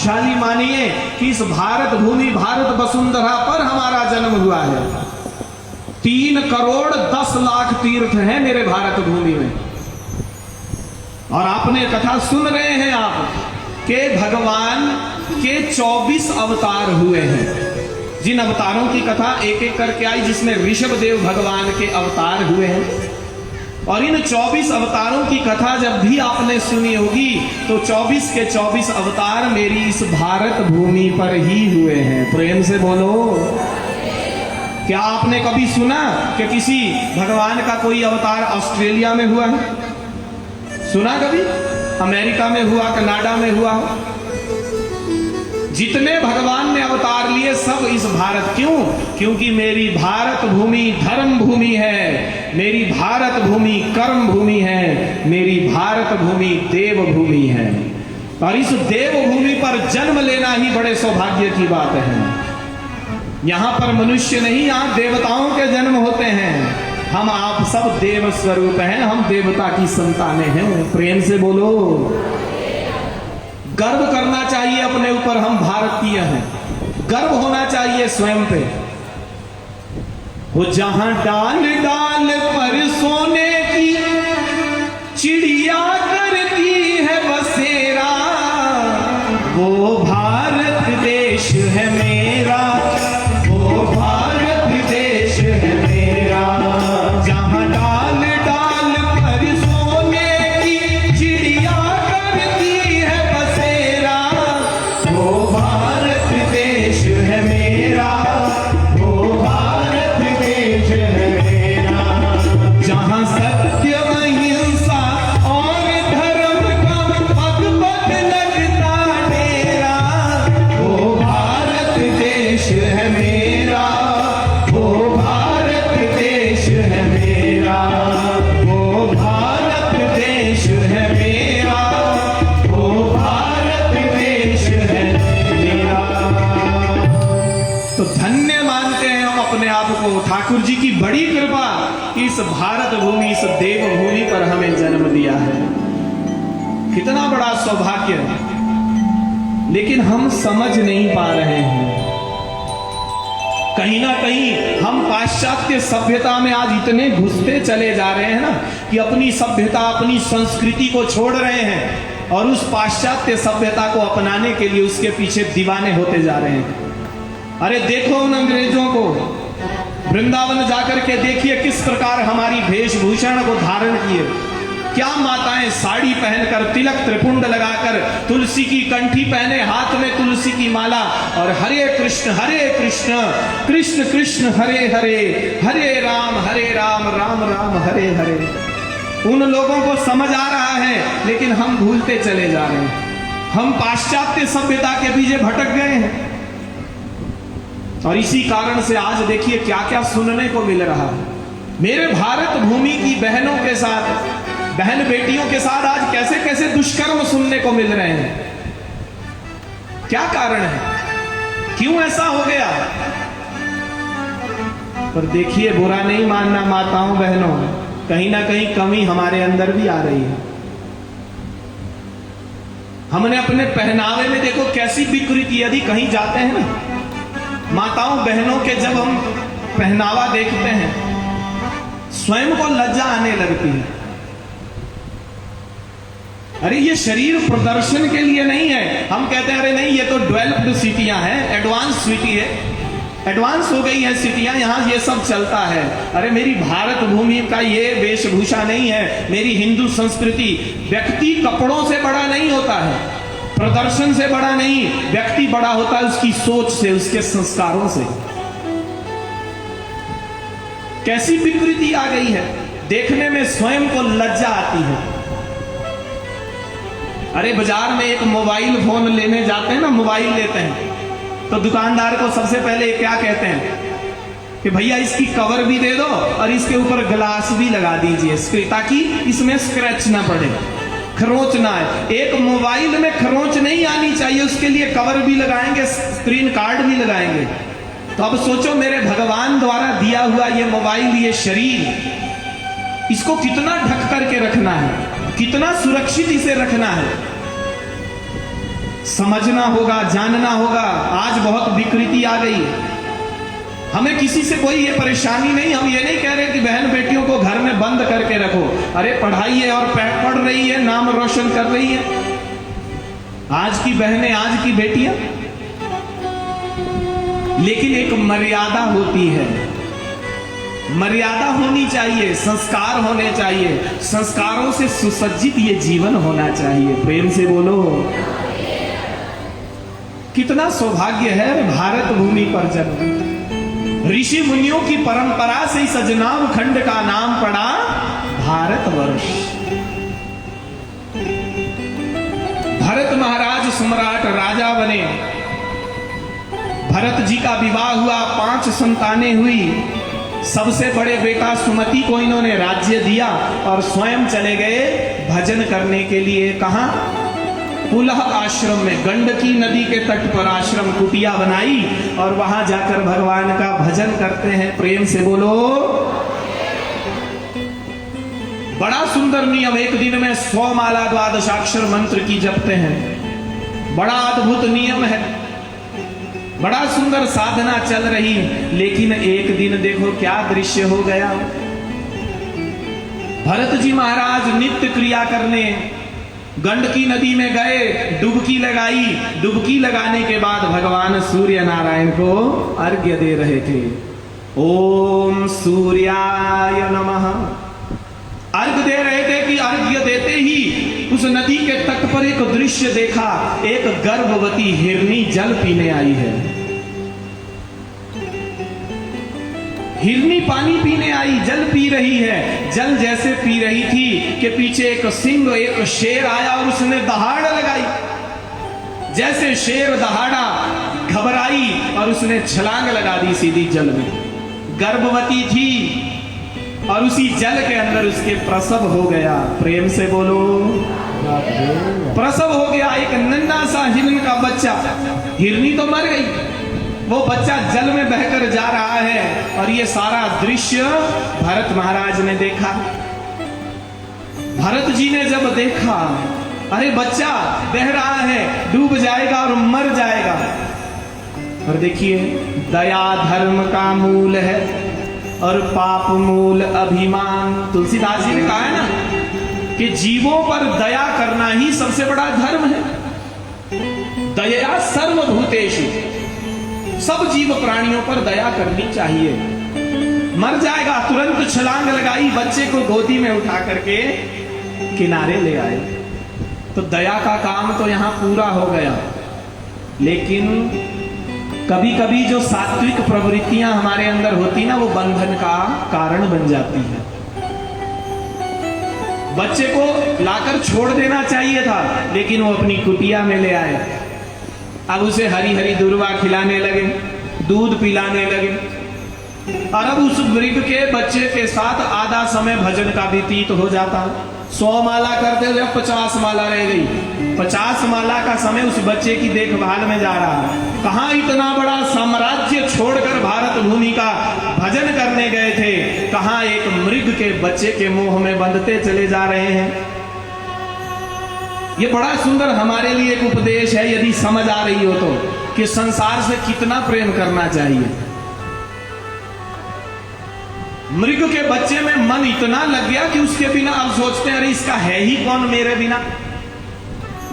भाग्यशाली मानिए कि इस भारत भूमि, भारत वसुंधरा पर हमारा जन्म हुआ है। 3 करोड़ 10 लाख तीर्थ हैं मेरे भारत भूमि में। और आपने कथा सुन रहे हैं आप कि भगवान के 24 अवतार हुए हैं। जिन अवतारों की कथा एक एक करके आई, जिसमें ऋषभ देव भगवान के अवतार हुए हैं। और इन 24 अवतारों की कथा जब भी आपने सुनी होगी तो 24 के 24 अवतार मेरी इस भारत भूमि पर ही हुए हैं। प्रेम से बोलो। क्या आपने कभी सुना कि किसी भगवान का कोई अवतार ऑस्ट्रेलिया में हुआ है? सुना कभी? अमेरिका में हुआ, कनाडा में हुआ? जितने भगवान ने अवतार लिए सब इस भारत। क्यों? क्योंकि मेरी भारत भूमि धर्म भूमि है, मेरी भारत भूमि कर्म भूमि है, मेरी भारत भूमि देव भूमि है। और इस देव भूमि पर जन्म लेना ही बड़े सौभाग्य की बात है। यहां पर मनुष्य नहीं, यहां देवताओं के जन्म होते हैं। हम आप सब देव स्वरूप हैं, हम देवता की संतानें हैं। प्रेम से बोलो। गर्व करना चाहिए अपने ऊपर, हम भारतीय हैं। गर्व होना चाहिए स्वयं पे। वो जहां डाल डाल पर सोने की चिड़िया करती है बसेरा, वो भारत देश है मेरा, वो भारत देश है मेरा। जहां डाल डाल पर सोने की चिड़िया करती है बसेरा, वो भारत देश है मेरा, वो भारत देश है मेरा। जहां सत्य अहिंसा और धर्म का पग पग लगता डेरा, वो भारत देश है मेरा, वो भारत देश है मेरा, वो भारत देश है मेरा, वो भारत देश है मेरा। तो धन्य मानते हैं हम अपने आप को, ठाकुर जी की बड़ी कृपा, इस भारत भूमि, इस देव भूमि पर हमें जन्म दिया है। कितना बड़ा सौभाग्य है। लेकिन हम समझ नहीं पा रहे हैं। कहीं ना कहीं हम पाश्चात्य सभ्यता में आज इतने घुसते चले जा रहे हैं ना कि अपनी सभ्यता, अपनी संस्कृति को छोड़ रहे हैं और उस पाश्चात्य सभ्यता को अपनाने के लिए उसके पीछे दीवाने होते जा रहे हैं। अरे देखो उन अंग्रेजों को, वृंदावन जाकर के देखिए किस प्रकार हमारी वेशभूषण को धारण किए। क्या माताएं साड़ी पहनकर, तिलक त्रिपुंड लगाकर, तुलसी की कंठी पहने, हाथ में तुलसी की माला, और हरे कृष्ण कृष्ण कृष्ण हरे हरे, हरे राम राम राम हरे हरे। उन लोगों को समझ आ रहा है, लेकिन हम भूलते चले जा रहे हैं। हम पाश्चात्य सभ्यता के पीछे भटक गए हैं। और इसी कारण से आज देखिए क्या क्या सुनने को मिल रहा है। मेरे भारत भूमि की बहनों के साथ, बहन बेटियों के साथ आज कैसे कैसे दुष्कर्म सुनने को मिल रहे हैं। क्या कारण है? क्यों ऐसा हो गया? पर देखिए, बुरा नहीं मानना माताओं बहनों, कहीं ना कहीं कमी हमारे अंदर भी आ रही है। हमने अपने पहनावे में देखो कैसी विकृति, यदि कहीं जाते हैं ना, माताओं बहनों के जब हम पहनावा देखते हैं स्वयं को लज्जा आने लगती है। अरे ये शरीर प्रदर्शन के लिए नहीं है। हम कहते हैं अरे नहीं, ये तो डेवलप्ड सिटियां हैं, एडवांस सिटी है, एडवांस हो गई है सिटियां, यहां ये सब चलता है। अरे मेरी भारत भूमि का ये वेशभूषा नहीं है। मेरी हिंदू संस्कृति, व्यक्ति कपड़ों से बड़ा नहीं होता है, प्रदर्शन से बड़ा नहीं। व्यक्ति बड़ा होता है उसकी सोच से, उसके संस्कारों से। कैसी विकृति आ गई है, देखने में स्वयं को लज्जा आती है। अरे बाजार में एक मोबाइल फोन लेने जाते हैं ना, मोबाइल लेते हैं तो दुकानदार को सबसे पहले क्या कहते हैं कि भैया इसकी कवर भी दे दो और इसके ऊपर ग्लास भी लगा दीजिए ताकि इसमें स्क्रैच ना पड़े, खरोंच ना आए। एक मोबाइल में खरोंच नहीं आनी चाहिए, उसके लिए कवर भी लगाएंगे, स्क्रीन कार्ड भी लगाएंगे। तो अब सोचो मेरे भगवान द्वारा दिया हुआ ये मोबाइल, ये शरीर, इसको कितना ढक करके रखना है, कितना सुरक्षित इसे रखना है। समझना होगा, जानना होगा। आज बहुत विकृति आ गई है। हमें किसी से कोई ये परेशानी नहीं। हम ये नहीं कह रहे कि बहन बेटियों को घर में बंद करके रखो। अरे पढ़ाई है और पढ़ रही है, नाम रोशन कर रही है। आज की बहनें, आज की बेटियां, लेकिन एक मर्यादा होती है। मर्यादा होनी चाहिए, संस्कार होने चाहिए। संस्कारों से सुसज्जित ये जीवन होना चाहिए। प्रेम से बोलो। कितना सौभाग्य है भारत भूमि पर जन्म। ऋषि मुनियों की परंपरा से इस अजनाम खंड का नाम पड़ा भारतवर्ष। भरत महाराज सम्राट राजा बने। भरत जी का विवाह हुआ, 5 संतानें हुई। सबसे बड़े बेटा सुमति को इन्होंने राज्य दिया और स्वयं चले गए भजन करने के लिए। कहां? पुलह आश्रम में, गंडकी नदी के तट पर आश्रम कुटिया बनाई और वहां जाकर भगवान का भजन करते हैं। प्रेम से बोलो। बड़ा सुंदर नियम। एक दिन में 100 माला द्वादशाक्षर मंत्र की जपते हैं। बड़ा अद्भुत नियम है। बड़ा सुंदर साधना चल रही। लेकिन एक दिन देखो क्या दृश्य हो गया। भरत जी महाराज नित्य क्रिया करने गंडकी नदी में गए, डुबकी लगाई। डुबकी लगाने के बाद भगवान सूर्य नारायण को अर्घ्य दे रहे थे। ओम सूर्याय नमः अर्घ्य दे रहे थे कि अर्घ्य देते ही उस नदी के तट पर एक दृश्य देखा। एक गर्भवती हिरनी जल पीने आई है। हिरनी पानी पीने आई, जल पी रही है। जल जैसे पी रही थी कि पीछे एक सिंह, एक शेर आया और उसने दहाड़ लगाई। जैसे शेर दहाड़ा, घबराई और उसने छलांग लगा दी सीधी जल में। गर्भवती थी और उसी जल के अंदर उसके प्रसव हो गया। प्रेम से बोलो। प्रसव हो गया। एक नन्हा सा हिरण का बच्चा। हिरनी तो मर गई, वो बच्चा जल में बहकर जा रहा है। और ये सारा दृश्य भरत महाराज ने देखा। भरत जी ने जब देखा, अरे बच्चा बह रहा है, डूब जाएगा और मर जाएगा। और देखिए, दया धर्म का मूल है और पाप मूल अभिमान। तुलसीदास जी ने कहा है ना कि जीवों पर दया करना ही सबसे बड़ा धर्म है। दया सर्वभूतेषु, सब जीव प्राणियों पर दया करनी चाहिए। मर जाएगा, तुरंत छलांग लगाई, बच्चे को गोदी में उठा करके किनारे ले आए। तो दया का काम तो यहां पूरा हो गया। लेकिन कभी कभी जो सात्विक प्रवृत्तियां हमारे अंदर होती ना, वो बंधन का कारण बन जाती है। बच्चे को लाकर छोड़ देना चाहिए था, लेकिन वो अपनी कुटिया में ले आए। अब उसे हरी हरी दूर्वा खिलाने लगे, दूध पिलाने लगे। और अब उस मृग के बच्चे के साथ आधा समय भजन का व्यतीत हो जाता। 100 माला करते हुए 50 माला रह गई। 50 माला का समय उस बच्चे की देखभाल में जा रहा है। कहां इतना बड़ा साम्राज्य छोड़कर भारत भूमि का भजन करने गए थे, कहां एक मृग के बच्चे के मोह में बंधते चले जा रहे हैं। ये बड़ा सुंदर हमारे लिए एक उपदेश है, यदि समझ आ रही हो तो, कि संसार से कितना प्रेम करना चाहिए। मृग के बच्चे में मन इतना लग गया कि उसके बिना अब सोचते हैं, अरे इसका है ही कौन मेरे बिना।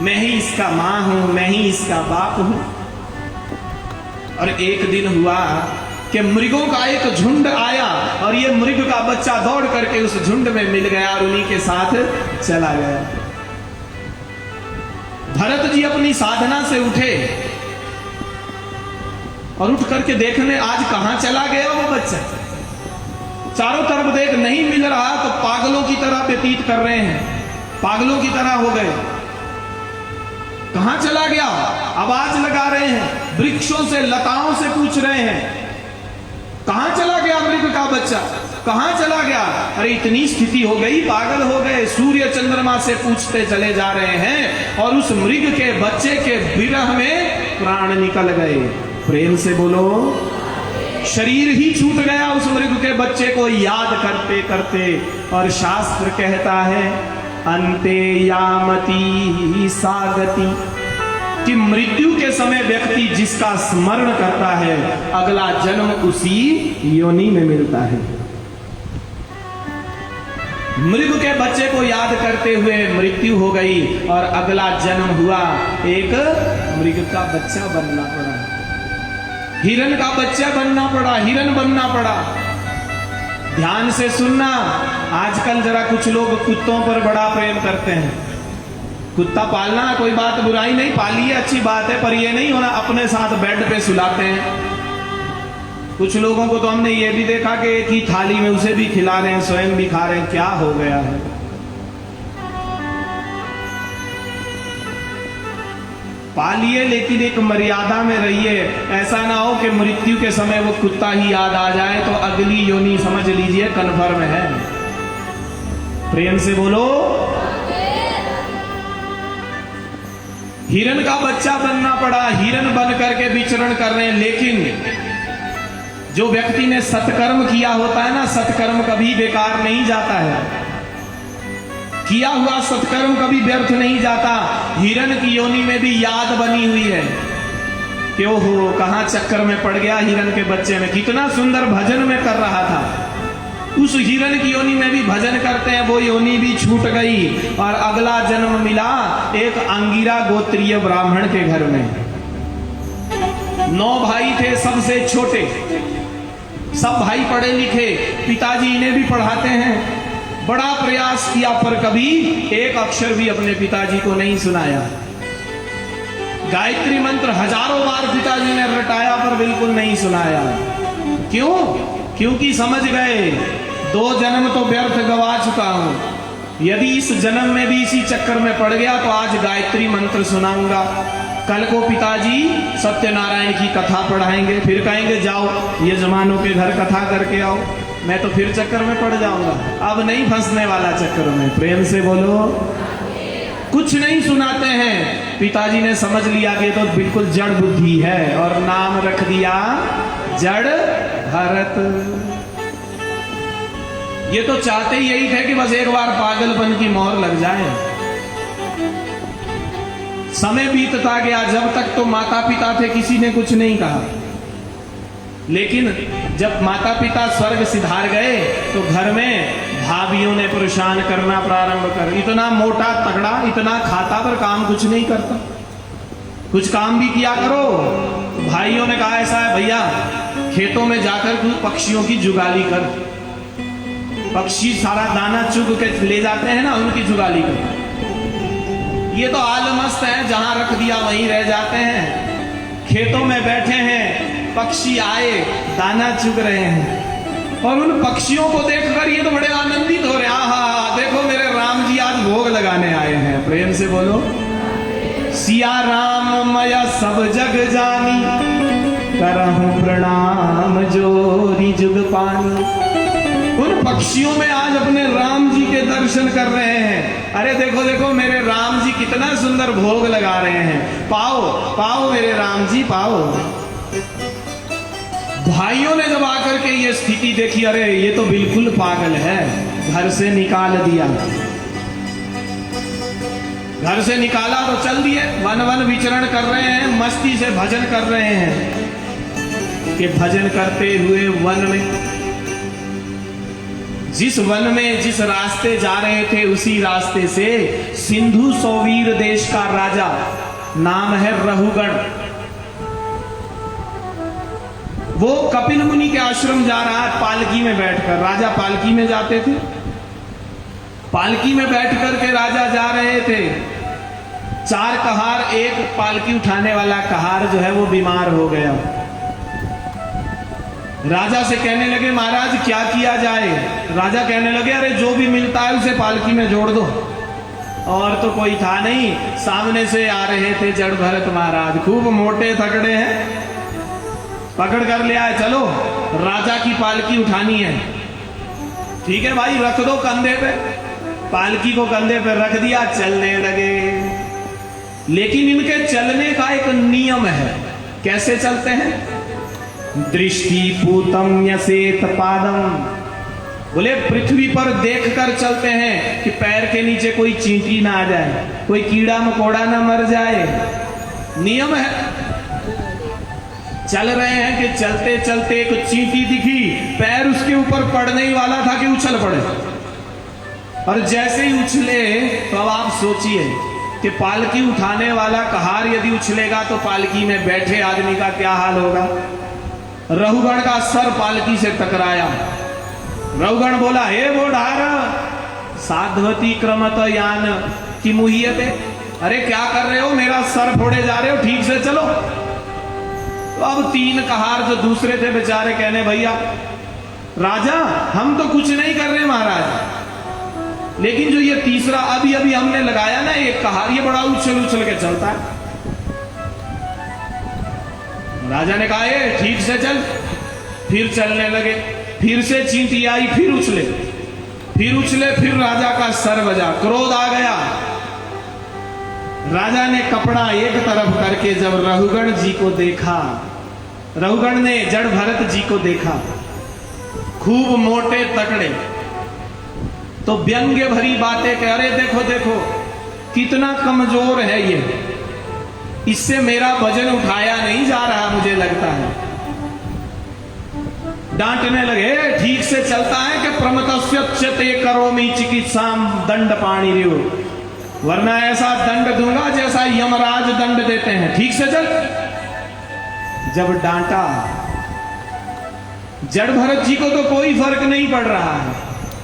मैं ही इसका मां हूं, मैं ही इसका बाप हूं। और एक दिन हुआ कि मृगों का एक झुंड आया और ये मृग का बच्चा दौड़ करके उस झुंड में मिल गया और उन्हीं के साथ चला गया। भरत जी अपनी साधना से उठे और उठ करके देखने आज कहां चला गया वो बच्चा। चारों तरफ देख, नहीं मिल रहा तो पागलों की तरह व्यतीत कर रहे हैं, पागलों की तरह हो गए। कहां चला गया, आवाज लगा रहे हैं, वृक्षों से लताओं से पूछ रहे हैं, कहां चला गया मृग का बच्चा, कहां चला गया। अरे इतनी स्थिति हो गई, पागल हो गए, सूर्य चंद्रमा से पूछते चले जा रहे हैं और उस मृग के बच्चे के विरह में प्राण निकल गए। प्रेम से बोलो। शरीर ही छूट गया उस मृग के बच्चे को याद करते करते। और शास्त्र कहता है, अंते यामती सागति कि मृत्यु के समय व्यक्ति जिसका स्मरण करता है अगला जन्म उसी योनि में मिलता है। मृग के बच्चे को याद करते हुए मृत्यु हो गई और अगला जन्म हुआ एक मृग का बच्चा बनना पड़ा, हिरण का बच्चा बनना पड़ा, हिरण बनना पड़ा। ध्यान से सुनना, आजकल जरा कुछ लोग कुत्तों पर बड़ा प्रेम करते हैं। कुत्ता पालना कोई बात बुराई नहीं, पालिए अच्छी बात है, पर ये नहीं होना अपने साथ बेड पे सुलाते हैं। कुछ लोगों को तो हमने ये भी देखा कि एक ही थाली में उसे भी खिला रहे हैं, स्वयं भी खा रहे हैं। क्या हो गया है? पालिए लेकिन एक मर्यादा में रहिए। ऐसा ना हो कि मृत्यु के समय वो कुत्ता ही याद आ जाए तो अगली योनि समझ लीजिए कन्फर्म है। प्रेम से बोलो। हिरण का बच्चा बनना पड़ा, हिरण बन करके विचरण कर रहे हैं। लेकिन जो व्यक्ति ने सत्कर्म किया होता है ना, सत्कर्म कभी बेकार नहीं जाता है, किया हुआ सत्कर्म कभी व्यर्थ नहीं जाता। हिरण की योनि में भी याद बनी हुई है कि ओहो कहां चक्कर में पड़ गया, हिरण के बच्चे में कितना सुंदर भजन में कर रहा था। उस हिरण की योनि में भी भजन करते हैं, वो योनि भी छूट गई और अगला जन्म मिला एक अंगिरा गोत्रीय ब्राह्मण के घर में। 9 भाई थे, सबसे छोटे, सब भाई पढ़े लिखे, पिताजी इन्हें भी पढ़ाते हैं। बड़ा प्रयास किया पर कभी एक अक्षर भी अपने पिताजी को नहीं सुनाया। गायत्री मंत्र हजारों बार पिताजी ने रटाया पर बिल्कुल नहीं सुनाया। क्यों? क्योंकि समझ गए 2 जन्म तो व्यर्थ गवा चुका हूं, यदि इस जन्म में भी इसी चक्कर में पड़ गया तो आज गायत्री मंत्र सुनाऊंगा, कल को पिताजी सत्यनारायण की कथा पढ़ाएंगे, फिर कहेंगे जाओ यजमानों के घर कथा करके आओ, मैं तो फिर चक्कर में पड़ जाऊंगा। अब नहीं फंसने वाला चक्कर में। प्रेम से बोलो। कुछ नहीं सुनाते हैं। पिताजी ने समझ लिया कि तो बिल्कुल जड़ बुद्धि है और नाम रख दिया जड़ भरत। ये तो चाहते ही यही थे कि बस एक बार पागलपन की मोहर लग जाए। समय बीतता गया, जब तक तो माता पिता थे किसी ने कुछ नहीं कहा, लेकिन जब माता पिता स्वर्ग सिधार गए तो घर में भाभियों ने परेशान करना प्रारंभ कर। इतना मोटा तगड़ा, इतना खाता पर काम कुछ नहीं करता, कुछ काम भी किया करो। तो भाइयों ने कहा ऐसा है भैया, खेतों में जाकर तू पक्षियों की जुगाली कर, पक्षी सारा दाना चुग के ले जाते हैं ना, उनकी जुगाली कर। ये तो आलमस्त है, जहां रख दिया वहीं रह जाते हैं। खेतों में बैठे हैं, पक्षी आए दाना चुग रहे हैं और उन पक्षियों को देखकर ये तो बड़े आनंदित हो रहे हैं। आहा देखो मेरे राम जी आज भोग लगाने आए हैं। प्रेम से बोलो। सिया राम मया सब जग जानी, करहूं प्रणाम जोरी जुग पानी। उन पक्षियों में आज अपने राम जी के दर्शन कर रहे हैं। अरे देखो देखो मेरे राम जी कितना सुंदर भोग लगा रहे हैं, पाओ पाओ मेरे राम जी पाओ। भाइयों ने जब आकर के ये स्थिति देखी, अरे ये तो बिल्कुल पागल है, घर से निकाल दिया। घर से निकाला तो चल दिए, वन वन विचरण कर रहे हैं, मस्ती से भजन कर रहे हैं। कि भजन करते हुए वन में, जिस वन में जिस रास्ते जा रहे थे उसी रास्ते से सिंधु सौवीर देश का राजा, नाम है रहुगण, वो कपिल मुनि के आश्रम जा रहा है पालकी में बैठकर। राजा पालकी में जाते थे, पालकी में बैठ करके राजा जा रहे थे। 4 कहार, एक पालकी उठाने वाला कहार जो है वो बीमार हो गया। राजा से कहने लगे महाराज क्या किया जाए। राजा कहने लगे अरे जो भी मिलता है उसे पालकी में जोड़ दो। और तो कोई था नहीं, सामने से आ रहे थे जड़ भरत महाराज, खूब मोटे थकड़े हैं, पकड़ कर ले आए, चलो राजा की पालकी उठानी है। ठीक है भाई रख दो कंधे पे। पालकी को कंधे पे रख दिया, चलने लगे। लेकिन इनके चलने का एक नियम है। कैसे चलते हैं? दृष्टि पूतम यसेत पादम, बोले पृथ्वी पर देखकर चलते हैं कि पैर के नीचे कोई चींटी ना आ जाए, कोई कीड़ा मकोड़ा ना मर जाए। नियम है। चल रहे हैं कि चलते चलते एक चींटी दिखी, पैर उसके ऊपर पड़ने ही वाला था कि उछल पड़े, और जैसे ही उछले तो अब आप सोचिए कि पालकी उठाने वाला कहार यदि उछलेगा तो पालकी में बैठे आदमी का क्या हाल होगा। रहुगण का सर पालकी से टकराया। रहुगण बोला, हे बोढ़ार साध्वती क्रमत यान की मुहियत, अरे क्या कर रहे हो, मेरा सर फोड़े जा रहे हो, ठीक से चलो। तो अब तीन कहार जो दूसरे थे बेचारे कहने, भैया राजा हम तो कुछ नहीं कर रहे महाराज, लेकिन जो ये तीसरा अभी अभी हमने लगाया ना एक कहार, ये बड़ा उछल उछल के चलता है। राजा ने कहा, ये ठीक से चल। फिर चलने लगे, फिर से चींटी आई, फिर उछले, फिर राजा का सर बजा, क्रोध आ गया। राजा ने कपड़ा एक तरफ करके जब रहुगण जी को देखा, रहुगण ने जड़ भरत जी को देखा, खूब मोटे तकड़े, तो व्यंग्य भरी बातें कह रहे, देखो देखो कितना कमजोर है ये, इससे मेरा वजन उठाया नहीं जा रहा मुझे लगता है। डांटने लगे, ठीक से चलता है कि प्रमतस्यच्यते करोमि चिकित्साम दंड पाणी रियो, वरना ऐसा दंड दूंगा जैसा यमराज दंड देते हैं, ठीक से चल। जब डांटा, जड़ भरत जी को तो कोई फर्क नहीं पड़ रहा है,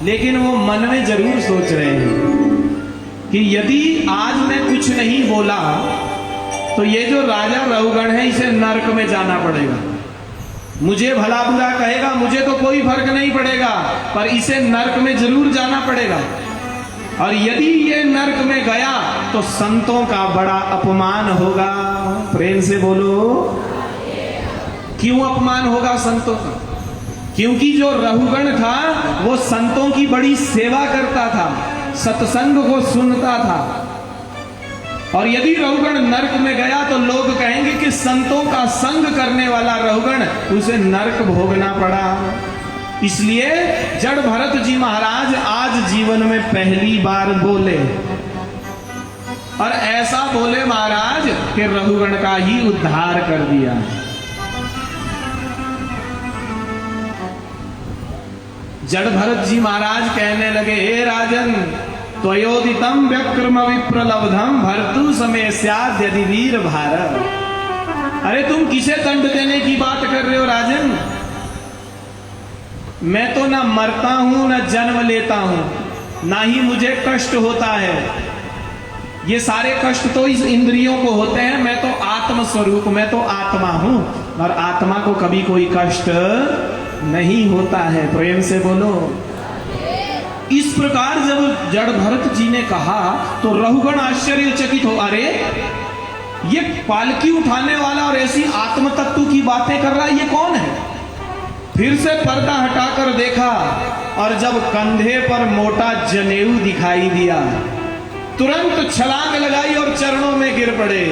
लेकिन वो मन में जरूर सोच रहे हैं कि यदि आज मैं कुछ नहीं बोला तो ये जो राजा रहुगण है इसे नरक में जाना पड़ेगा। मुझे भला बुरा कहेगा, मुझे तो कोई फर्क नहीं पड़ेगा, पर इसे नरक में जरूर जाना पड़ेगा। और यदि ये नरक में गया तो संतों का बड़ा अपमान होगा। प्रेम से बोलो, क्यों अपमान होगा संतों का? क्योंकि जो रहुगण था वो संतों की बड़ी सेवा करता था, सत्संग को सुनता था, और यदि रहुगण नरक में गया तो लोग कहेंगे कि संतों का संग करने वाला रहुगण, उसे नरक भोगना पड़ा। इसलिए जड़ भरत जी महाराज आज जीवन में पहली बार बोले, और ऐसा बोले महाराज कि रहुगण का ही उद्धार कर दिया। जड़ भरत जी महाराज कहने लगे, हे राजन, त्वयोदितम व्यक्रम विप्रलब्धम भर्तु समय स्याद् यदि वीर भारत। अरे तुम किसे दंड देने की बात कर रहे हो राजन? मैं तो ना मरता हूं ना जन्म लेता हूं, ना ही मुझे कष्ट होता है। ये सारे कष्ट तो इस इंद्रियों को होते हैं, मैं तो आत्म स्वरूप, मैं तो आत्मा हूं, और आत्मा को कभी कोई कष्ट नहीं होता है। प्रेम से बोलो। इस प्रकार जब जड़ भरत जी ने कहा तो रहुगण आश्चर्यचकित हो, अरे ये पालकी उठाने वाला और ऐसी आत्म तत्व की बातें कर रहा है, ये कौन है? फिर से पर्दा हटाकर देखा, और जब कंधे पर मोटा जनेऊ दिखाई दिया, तुरंत छलांग लगाई और चरणों में गिर पड़े।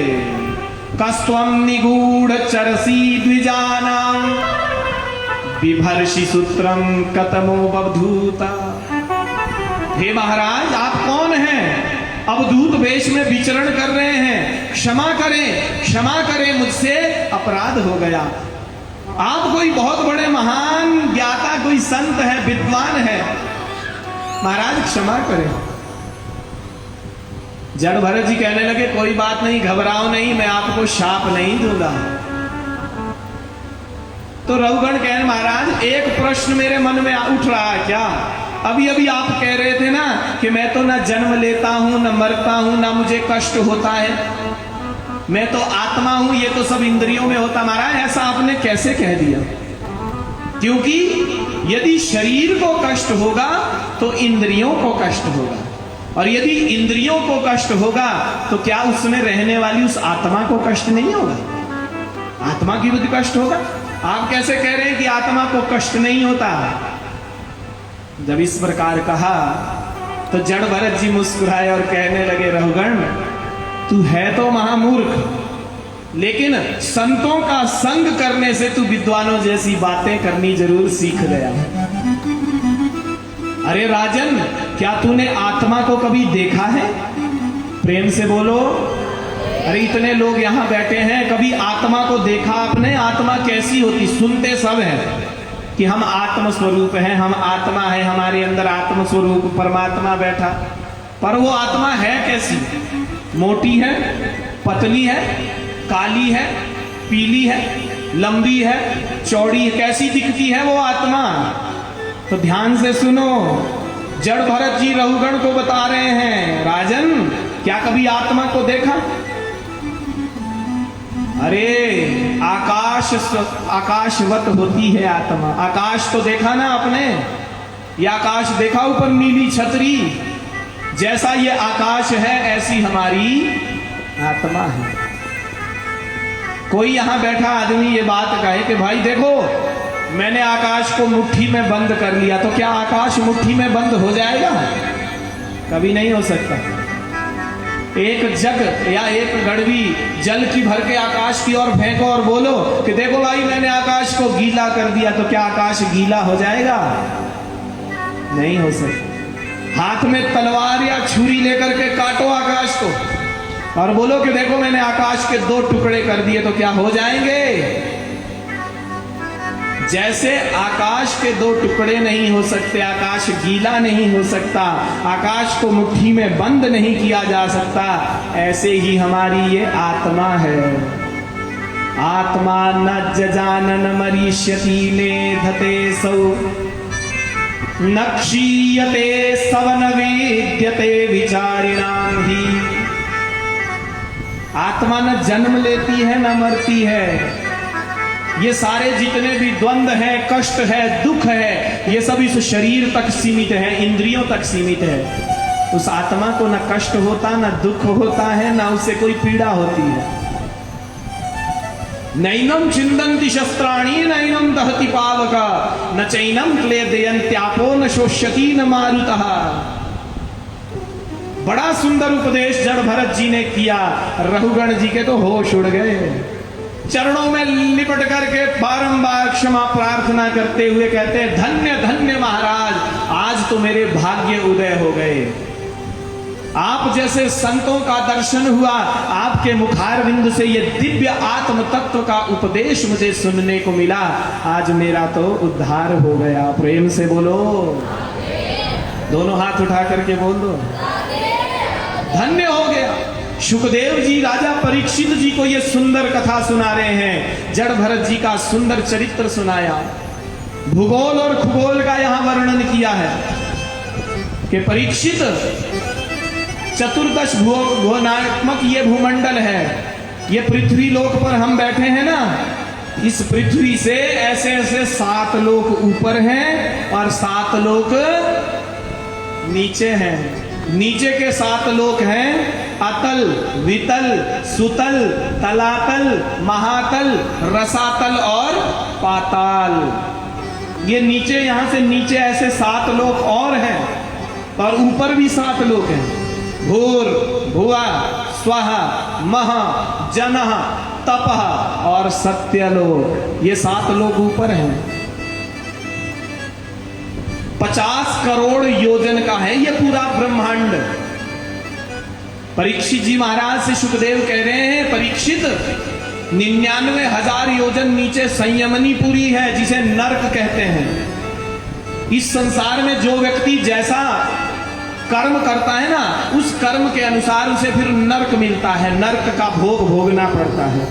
कस्त्वम निगूढ़ चरसी द्विजानां बिभर्षि सूत्रम कतमो बवधूता। हे महाराज, आप कौन हैं? अवधूत वेश में विचरण कर रहे हैं, क्षमा करें, क्षमा करें, मुझसे अपराध हो गया। आप कोई बहुत बड़े महान ज्ञाता, कोई संत है, विद्वान है, महाराज क्षमा करें। जड़ भरत जी कहने लगे, कोई बात नहीं, घबराओ नहीं, मैं आपको शाप नहीं दूंगा। तो रहुगण कहने, महाराज एक प्रश्न मेरे मन में उठ रहा है, क्या? अभी अभी आप कह रहे थे ना कि मैं तो ना जन्म लेता हूं, ना मरता हूं, ना मुझे कष्ट होता है, मैं तो आत्मा हूं, ये तो सब इंद्रियों में होता। महाराज ऐसा आपने कैसे कह दिया? क्योंकि यदि शरीर को कष्ट होगा तो इंद्रियों को कष्ट होगा, और यदि इंद्रियों को कष्ट होगा तो क्या उसमें रहने वाली उस आत्मा को कष्ट नहीं होगा? आत्मा की बुद्धि कष्ट होगा। आप कैसे कह रहे हैं कि आत्मा को कष्ट नहीं होता? जब इस प्रकार कहा तो जड़ भरत जी मुस्कुराए और कहने लगे, रहुगण तू है तो महामूर्ख, लेकिन संतों का संग करने से तू विद्वानों जैसी बातें करनी जरूर सीख गया। अरे राजन, क्या तूने आत्मा को कभी देखा है? प्रेम से बोलो। अरे इतने लोग यहाँ बैठे हैं, कभी आत्मा को देखा आपने? आत्मा कैसी होती? सुनते सब हैं कि हम आत्म स्वरूप हैं, हम आत्मा है, हमारे अंदर आत्म स्वरूप परमात्मा बैठा। पर वो आत्मा है कैसी? मोटी है, पतली है, काली है, पीली है, लंबी है, चौड़ी है, कैसी दिखती है वो आत्मा? तो ध्यान से सुनो, जड़ भरत जी रहुगण को बता रहे हैं, राजन क्या कभी आत्मा को देखा? अरे आकाशवत होती है आत्मा। आकाश तो देखा ना आपने? ये आकाश देखा, ऊपर नीली छतरी, जैसा ये आकाश है ऐसी हमारी आत्मा है। कोई यहां बैठा आदमी ये बात कहे कि भाई देखो मैंने आकाश को मुट्ठी में बंद कर लिया, तो क्या आकाश मुट्ठी में बंद हो जाएगा? कभी नहीं हो सकता। एक जग या एक गड़वी जल की भर के आकाश की ओर फेंको और बोलो कि देखो भाई मैंने आकाश को गीला कर दिया, तो क्या आकाश गीला हो जाएगा? नहीं हो सकता। हाथ में तलवार या छुरी लेकर के काटो आकाश को और बोलो कि देखो मैंने आकाश के 2 टुकड़े कर दिए, तो क्या हो जाएंगे? जैसे आकाश के 2 टुकड़े नहीं हो सकते, आकाश गीला नहीं हो सकता, आकाश को मुट्ठी में बंद नहीं किया जा सकता, ऐसे ही हमारी ये आत्मा है। आत्मा न जजानन मरीष्यति लेधते सौ न क्षीयते सवन वेद्यते विचारिणाम ही। आत्मा न जन्म लेती है न मरती है। ये सारे जितने भी द्वंद्व है, कष्ट है, दुख है, ये सब इस शरीर तक सीमित है, इंद्रियों तक सीमित है। उस आत्मा को न कष्ट होता, न दुख होता है, न उससे कोई पीड़ा होती है। नैनम छिंदन्ति शस्त्राणि नैनम दहति पावका न चैनम क्लेदयन्त्यापो न शोष्यति न मारुतः। बड़ा सुंदर उपदेश जड़ भरत जी ने किया। रहुगण जी के तो होश उड़ गए। चरणों में लिपट करके बारंबार क्षमा प्रार्थना करते हुए कहते हैं, धन्य धन्य महाराज, आज तो मेरे भाग्य उदय हो गए। आप जैसे संतों का दर्शन हुआ, आपके मुखारविंद से ये दिव्य आत्म तत्व का उपदेश मुझे सुनने को मिला। आज मेरा तो उद्धार हो गया। प्रेम से बोलो, दोनों हाथ उठा करके बोल दो, धन्य हो गया। सुखदेव जी राजा परीक्षित जी को ये सुंदर कथा सुना रहे हैं, जड़ भरत जी का सुंदर चरित्र सुनाया, भूगोल और खगोल का यहां वर्णन किया है कि परीक्षित चतुर्दश भुवनात्मक ये भूमंडल है, ये पृथ्वी लोक पर हम बैठे हैं ना, इस पृथ्वी से ऐसे ऐसे 7 लोक ऊपर हैं और 7 लोक नीचे हैं। नीचे के 7 लोक हैं अतल, वितल, सुतल, तलातल, महातल, रसातल और पाताल। ये नीचे, यहां से नीचे ऐसे 7 लोक और हैं और ऊपर भी 7 लोक हैं। भूर, भुवा, स्वहा, मह, जनः, तपः और सत्यलोक, ये 7 लोक ऊपर हैं। 50 करोड़ योजन का है ये पूरा ब्रह्मांड। परीक्षित जी महाराज से सुखदेव कह रहे हैं, परीक्षित 99,000 योजन नीचे संयमनीपुरी है, जिसे नरक कहते हैं। इस संसार में जो व्यक्ति जैसा कर्म करता है ना, उस कर्म के अनुसार उसे फिर नरक मिलता है, नरक का भोग भोगना पड़ता है।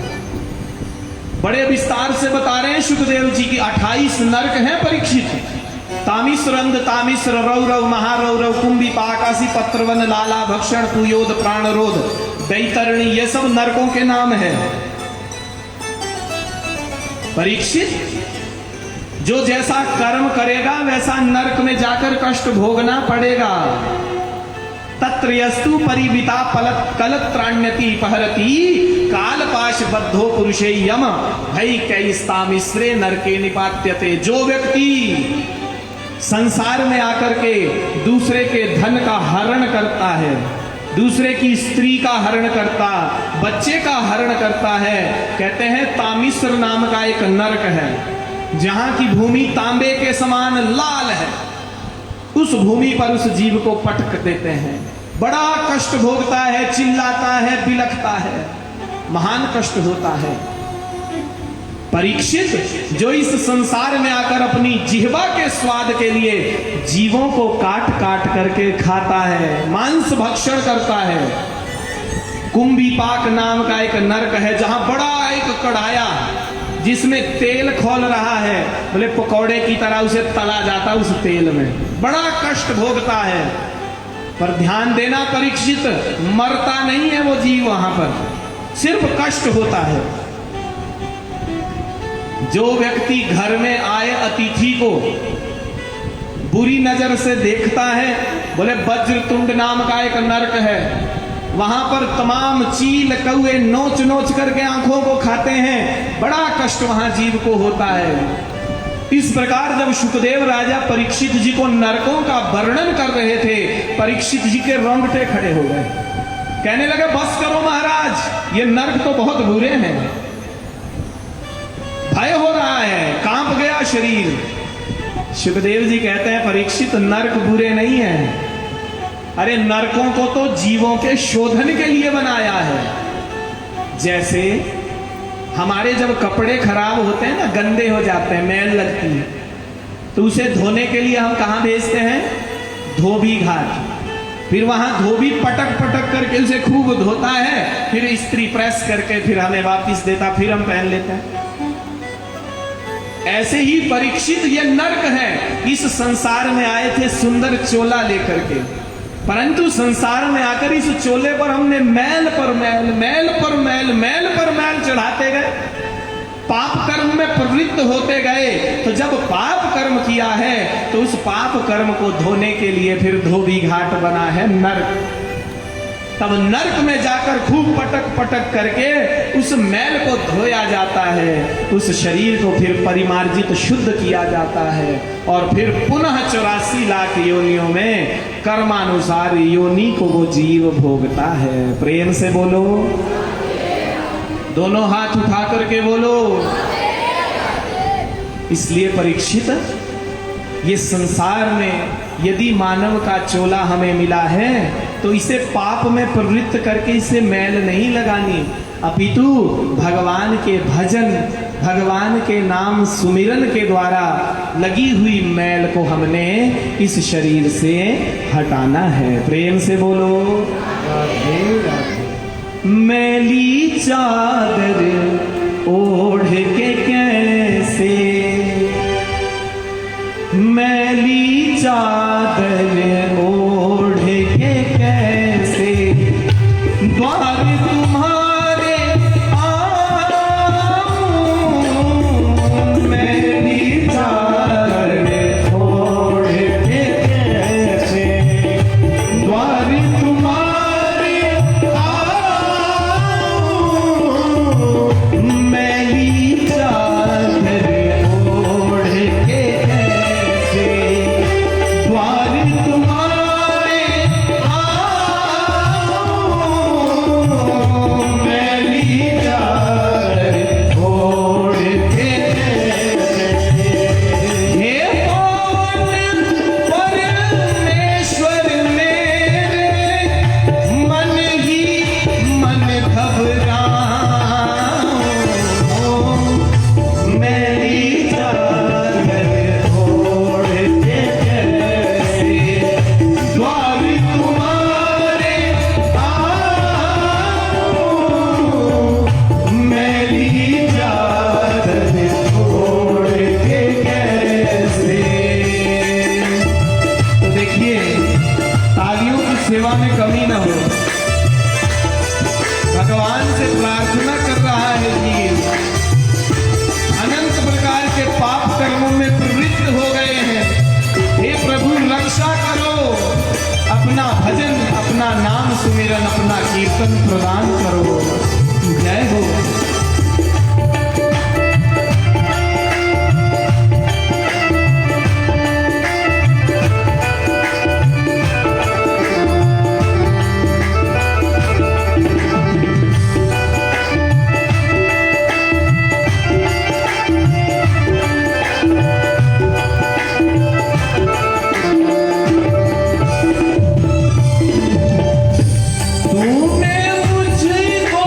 बड़े विस्तार से बता रहे हैं सुखदेव जी की 28 नरक हैं परीक्षित। तामिश्रंद, तामिश्र, रौरव, महारौरव, कुंभी, पाकासी, पत्रवन, लाला, भक्षण, कुयोद, प्राणरोध, दैतरणी, ये सब नरकों के नाम है। परीक्षित जो जैसा कर्म करेगा वैसा नरक में जाकर कष्ट भोगना पड़ेगा। तत्र यस्तु परिविता कलत्राण्यति पहरती कालपाश बद्धो पुरुषे यम भई कैस्तामिश्रे नरके निपात्यते। जो व्यक्ति संसार में आकर के दूसरे के धन का हरण करता है, दूसरे की स्त्री का हरण करता, बच्चे का हरण करता है, कहते हैं तामिश्र नाम का एक नरक है, जहां की भूमि तांबे के समान लाल है। उस भूमि पर उस जीव को पटक देते हैं, बड़ा कष्ट भोगता है, चिल्लाता है, बिलखता है। महान कष्ट होता है। परीक्षित जो इस संसार में आकर अपनी जिह्वा के स्वाद के लिए जीवों को काट काट करके खाता है, मांस भक्षण करता है। कुंभीपाक नाम का एक नरक है, जहां बड़ा एक कढ़ाया जिसमें तेल खौल रहा है, बोले पकौड़े की तरह उसे तला जाता उस तेल में, बड़ा कष्ट भोगता है। पर ध्यान देना परीक्षित, मरता नहीं है वो जीव, वहां पर सिर्फ कष्ट होता है। जो व्यक्ति घर में आए अतिथि को बुरी नजर से देखता है, बोले वज्रतुंड नाम का एक नरक है, वहां पर तमाम चील कौए नोच नोच करके आंखों को खाते हैं, बड़ा कष्ट वहां जीव को होता है। इस प्रकार जब शुकदेव राजा परीक्षित जी को नरकों का वर्णन कर रहे थे, परीक्षित जी के रोंगटे खड़े हो गए, कहने लगे बस करो महाराज, ये नरक तो बहुत बुरे हैं, भय हो रहा है, कांप गया शरीर। शुकदेव जी कहते हैं परीक्षित नरक बुरे नहीं है, अरे नरकों को तो जीवों के शोधन के लिए बनाया है। जैसे हमारे जब कपड़े खराब होते हैं ना, गंदे हो जाते हैं, मैल लगती है, तो उसे धोने के लिए हम कहां भेजते हैं? धोबी घाट। फिर वहां धोबी पटक पटक करके उसे खूब धोता है, फिर इस्त्री प्रेस करके फिर हमें वापस देता, फिर हम पहन लेते हैं। ऐसे ही परीक्षित ये नरक है। इस संसार में आए थे सुंदर चोला लेकर के, परंतु संसार में आकर इस चोले पर हमने मैल पर मैल, मैल पर मैल, मैल पर मैल चढ़ाते गए, पाप कर्म में प्रवृत्त होते गए। तो जब पाप कर्म किया है तो उस पाप कर्म को धोने के लिए फिर धोबी घाट बना है नरक। तब नरक में जाकर खूब पटक पटक करके उस मैल को धोया जाता है, उस शरीर को फिर परिमार्जित शुद्ध किया जाता है, और फिर पुनः 84 लाख योनियों में कर्मानुसार योनि को वो जीव भोगता है। प्रेम से बोलो, दोनों हाथ उठा करके बोलो। इसलिए परीक्षित, ये संसार में यदि मानव का चोला हमें मिला है तो इसे पाप में प्रवृत्त करके इसे मैल नहीं लगानी, अपितु भगवान के भजन, भगवान के नाम सुमिरन के द्वारा लगी हुई मैल को हमने इस शरीर से हटाना है। प्रेम से बोलो राधे राधे। मैली चादर ओढ़ के कैसे, मैली चादर ओढ़ के कैसे द्वार तुम्हारे आऊं, मैली चादर ओढ़ के कैसे द्वार तुम्हारे आऊं, मैली चादर ओढ़ के सेवा में कमी न हो। भगवान से प्रार्थना कर रहा है जीव, अनंत प्रकार के पाप कर्मों में प्रवृत्त हो गए हैं, हे प्रभु रक्षा करो, अपना भजन, अपना नाम सुमिरन, अपना कीर्तन प्रदान करो। जय हो। तूने मुझको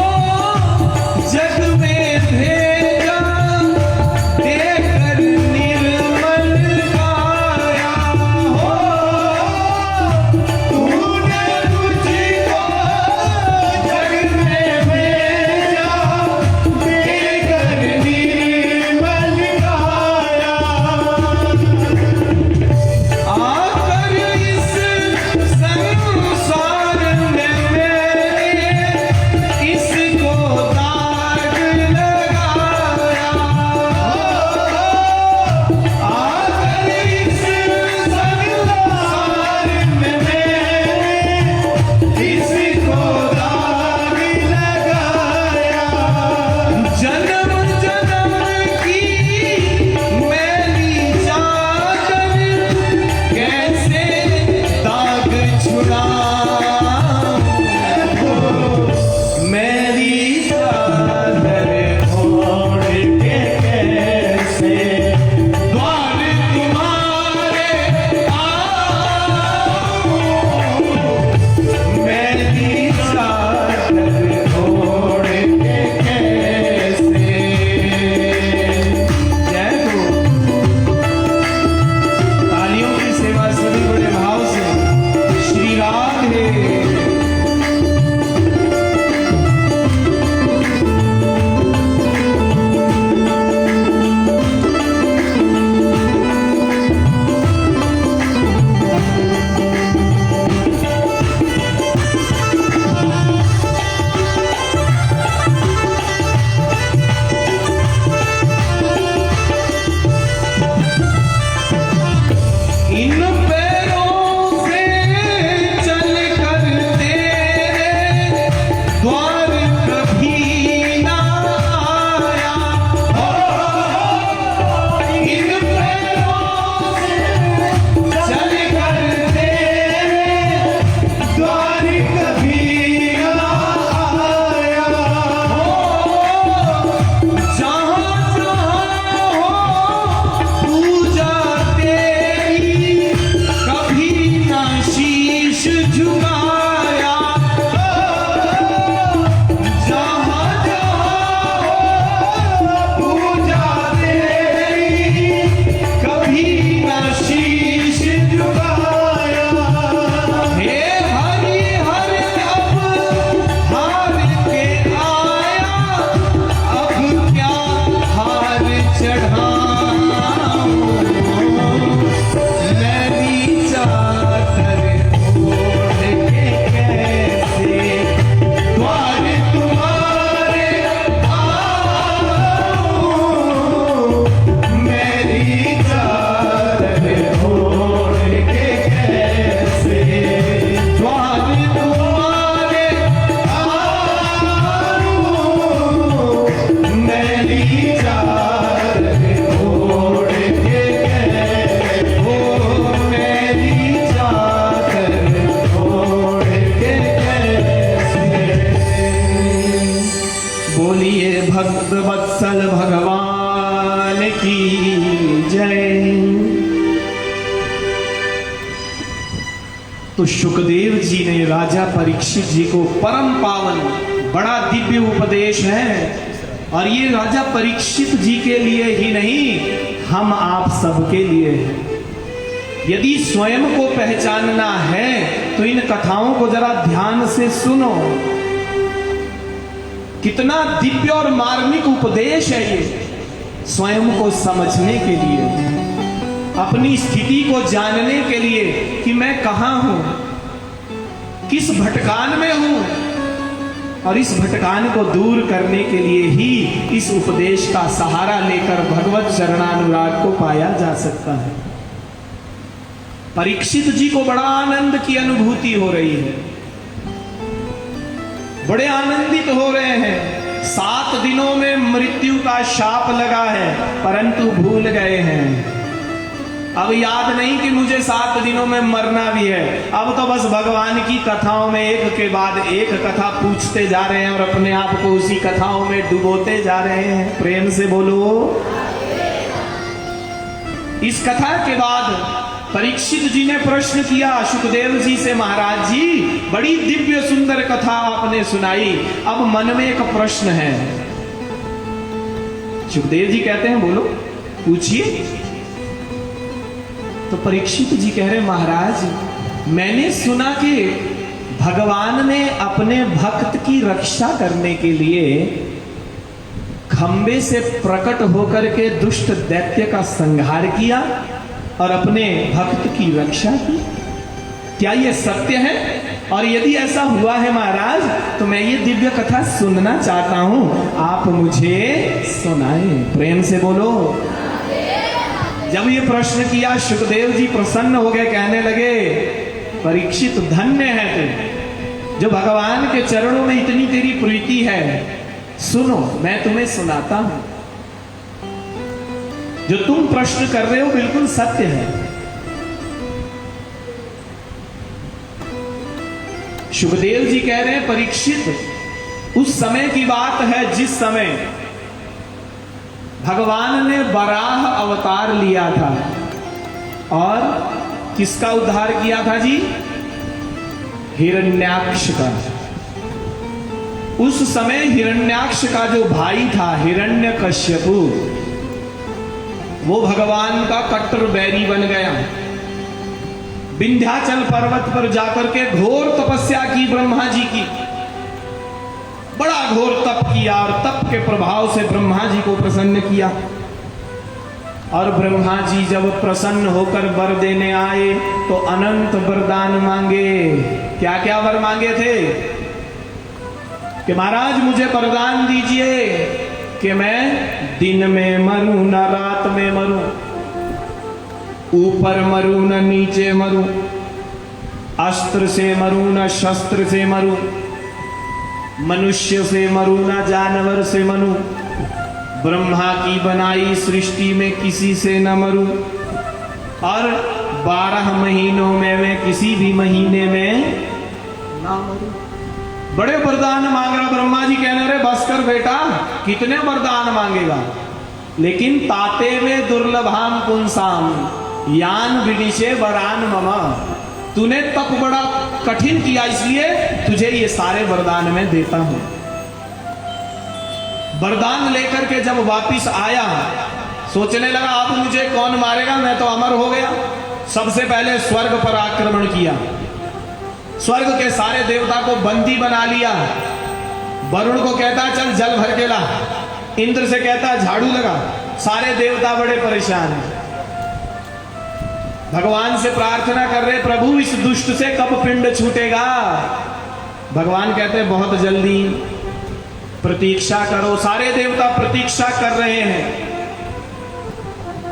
भगवान की जय। तो सुखदेव जी ने राजा परीक्षित जी को परम पावन बड़ा दिव्य उपदेश है, और ये राजा परीक्षित जी के लिए ही नहीं, हम आप सबके लिए है। यदि स्वयं को पहचानना है तो इन कथाओं को जरा ध्यान से सुनो। कितना दिव्य और मार्मिक उपदेश है ये, स्वयं को समझने के लिए, अपनी स्थिति को जानने के लिए कि मैं कहां हूं, किस भटकान में हूं, और इस भटकान को दूर करने के लिए ही इस उपदेश का सहारा लेकर भगवत चरणानुराग को पाया जा सकता है। परीक्षित जी को बड़ा आनंद की अनुभूति हो रही है, बड़े आनंदित हो रहे हैं। 7 दिनों में मृत्यु का शाप लगा है, परंतु भूल गए हैं। अब याद नहीं कि मुझे 7 दिनों में मरना भी है। अब तो बस भगवान की कथाओं में एक के बाद एक कथा पूछते जा रहे हैं और अपने आप को उसी कथाओं में डुबोते जा रहे हैं। प्रेम से बोलो। इस कथा के बाद परीक्षित जी ने प्रश्न किया सुखदेव जी से, महाराज जी बड़ी दिव्य सुंदर कथा आपने सुनाई, अब मन में एक प्रश्न है। सुखदेव जी कहते हैं बोलो, पूछिए। तो परीक्षित जी कह रहे, महाराज मैंने सुना कि भगवान ने अपने भक्त की रक्षा करने के लिए खंबे से प्रकट होकर के दुष्ट दैत्य का संहार किया और अपने भक्त की रक्षा की। क्या यह सत्य है? और यदि ऐसा हुआ है महाराज, तो मैं ये दिव्य कथा सुनना चाहता हूं, आप मुझे सुनाएं। प्रेम से बोलो। जब ये प्रश्न किया सुखदेव जी प्रसन्न हो गए, कहने लगे, परीक्षित धन्य है तू, जो भगवान के चरणों में इतनी तेरी प्रीति है। सुनो मैं तुम्हें सुनाता हूं, जो तुम प्रश्न कर रहे हो बिल्कुल सत्य है। सुखदेव जी कह रहे हैं, परीक्षित उस समय की बात है जिस समय भगवान ने वराह अवतार लिया था और किसका उद्धार किया था जी? हिरण्याक्ष का। उस समय हिरण्याक्ष का जो भाई था हिरण्यकश्यपु, वो भगवान का कट्टर बैरी बन गया। विंध्याचल पर्वत पर जाकर के घोर तपस्या की ब्रह्मा जी की, बड़ा घोर तप किया और तप के प्रभाव से ब्रह्मा जी को प्रसन्न किया। और ब्रह्मा जी जब प्रसन्न होकर वर देने आए तो अनंत वरदान मांगे। क्या क्या वर मांगे थे? कि महाराज मुझे वरदान दीजिए कि मैं दिन में मरूं न रात में मरूं, ऊपर मरूं न नीचे मरूं, अस्त्र से मरूं न शस्त्र से मरूं, मनुष्य से मरूं न जानवर से मरूं, ब्रह्मा की बनाई सृष्टि में किसी से न मरूं, और 12 महीनों में मैं किसी भी महीने में ना मरूं। बड़े वरदान मांग रहा ब्रह्मा जी। कहने रहे बस कर बेटा, कितने वरदान मांगेगा? लेकिन ताते में दुर्लभाम पुंसाम यान विनिशे वरान ममा, तूने तप बड़ा कठिन किया इसलिए तुझे ये सारे वरदान मैं देता हूं। वरदान लेकर के जब वापिस आया, सोचने लगा अब मुझे कौन मारेगा, मैं तो अमर हो गया। सबसे पहले स्वर्ग पर आक्रमण किया, स्वर्ग के सारे देवता को बंदी बना लिया। वरुण को कहता चल जल भर के ला, इंद्र से कहता झाड़ू लगा। सारे देवता बड़े परेशान हैं, भगवान से प्रार्थना कर रहे, प्रभु इस दुष्ट से कब पिंड छूटेगा? भगवान कहते बहुत जल्दी, प्रतीक्षा करो। सारे देवता प्रतीक्षा कर रहे हैं।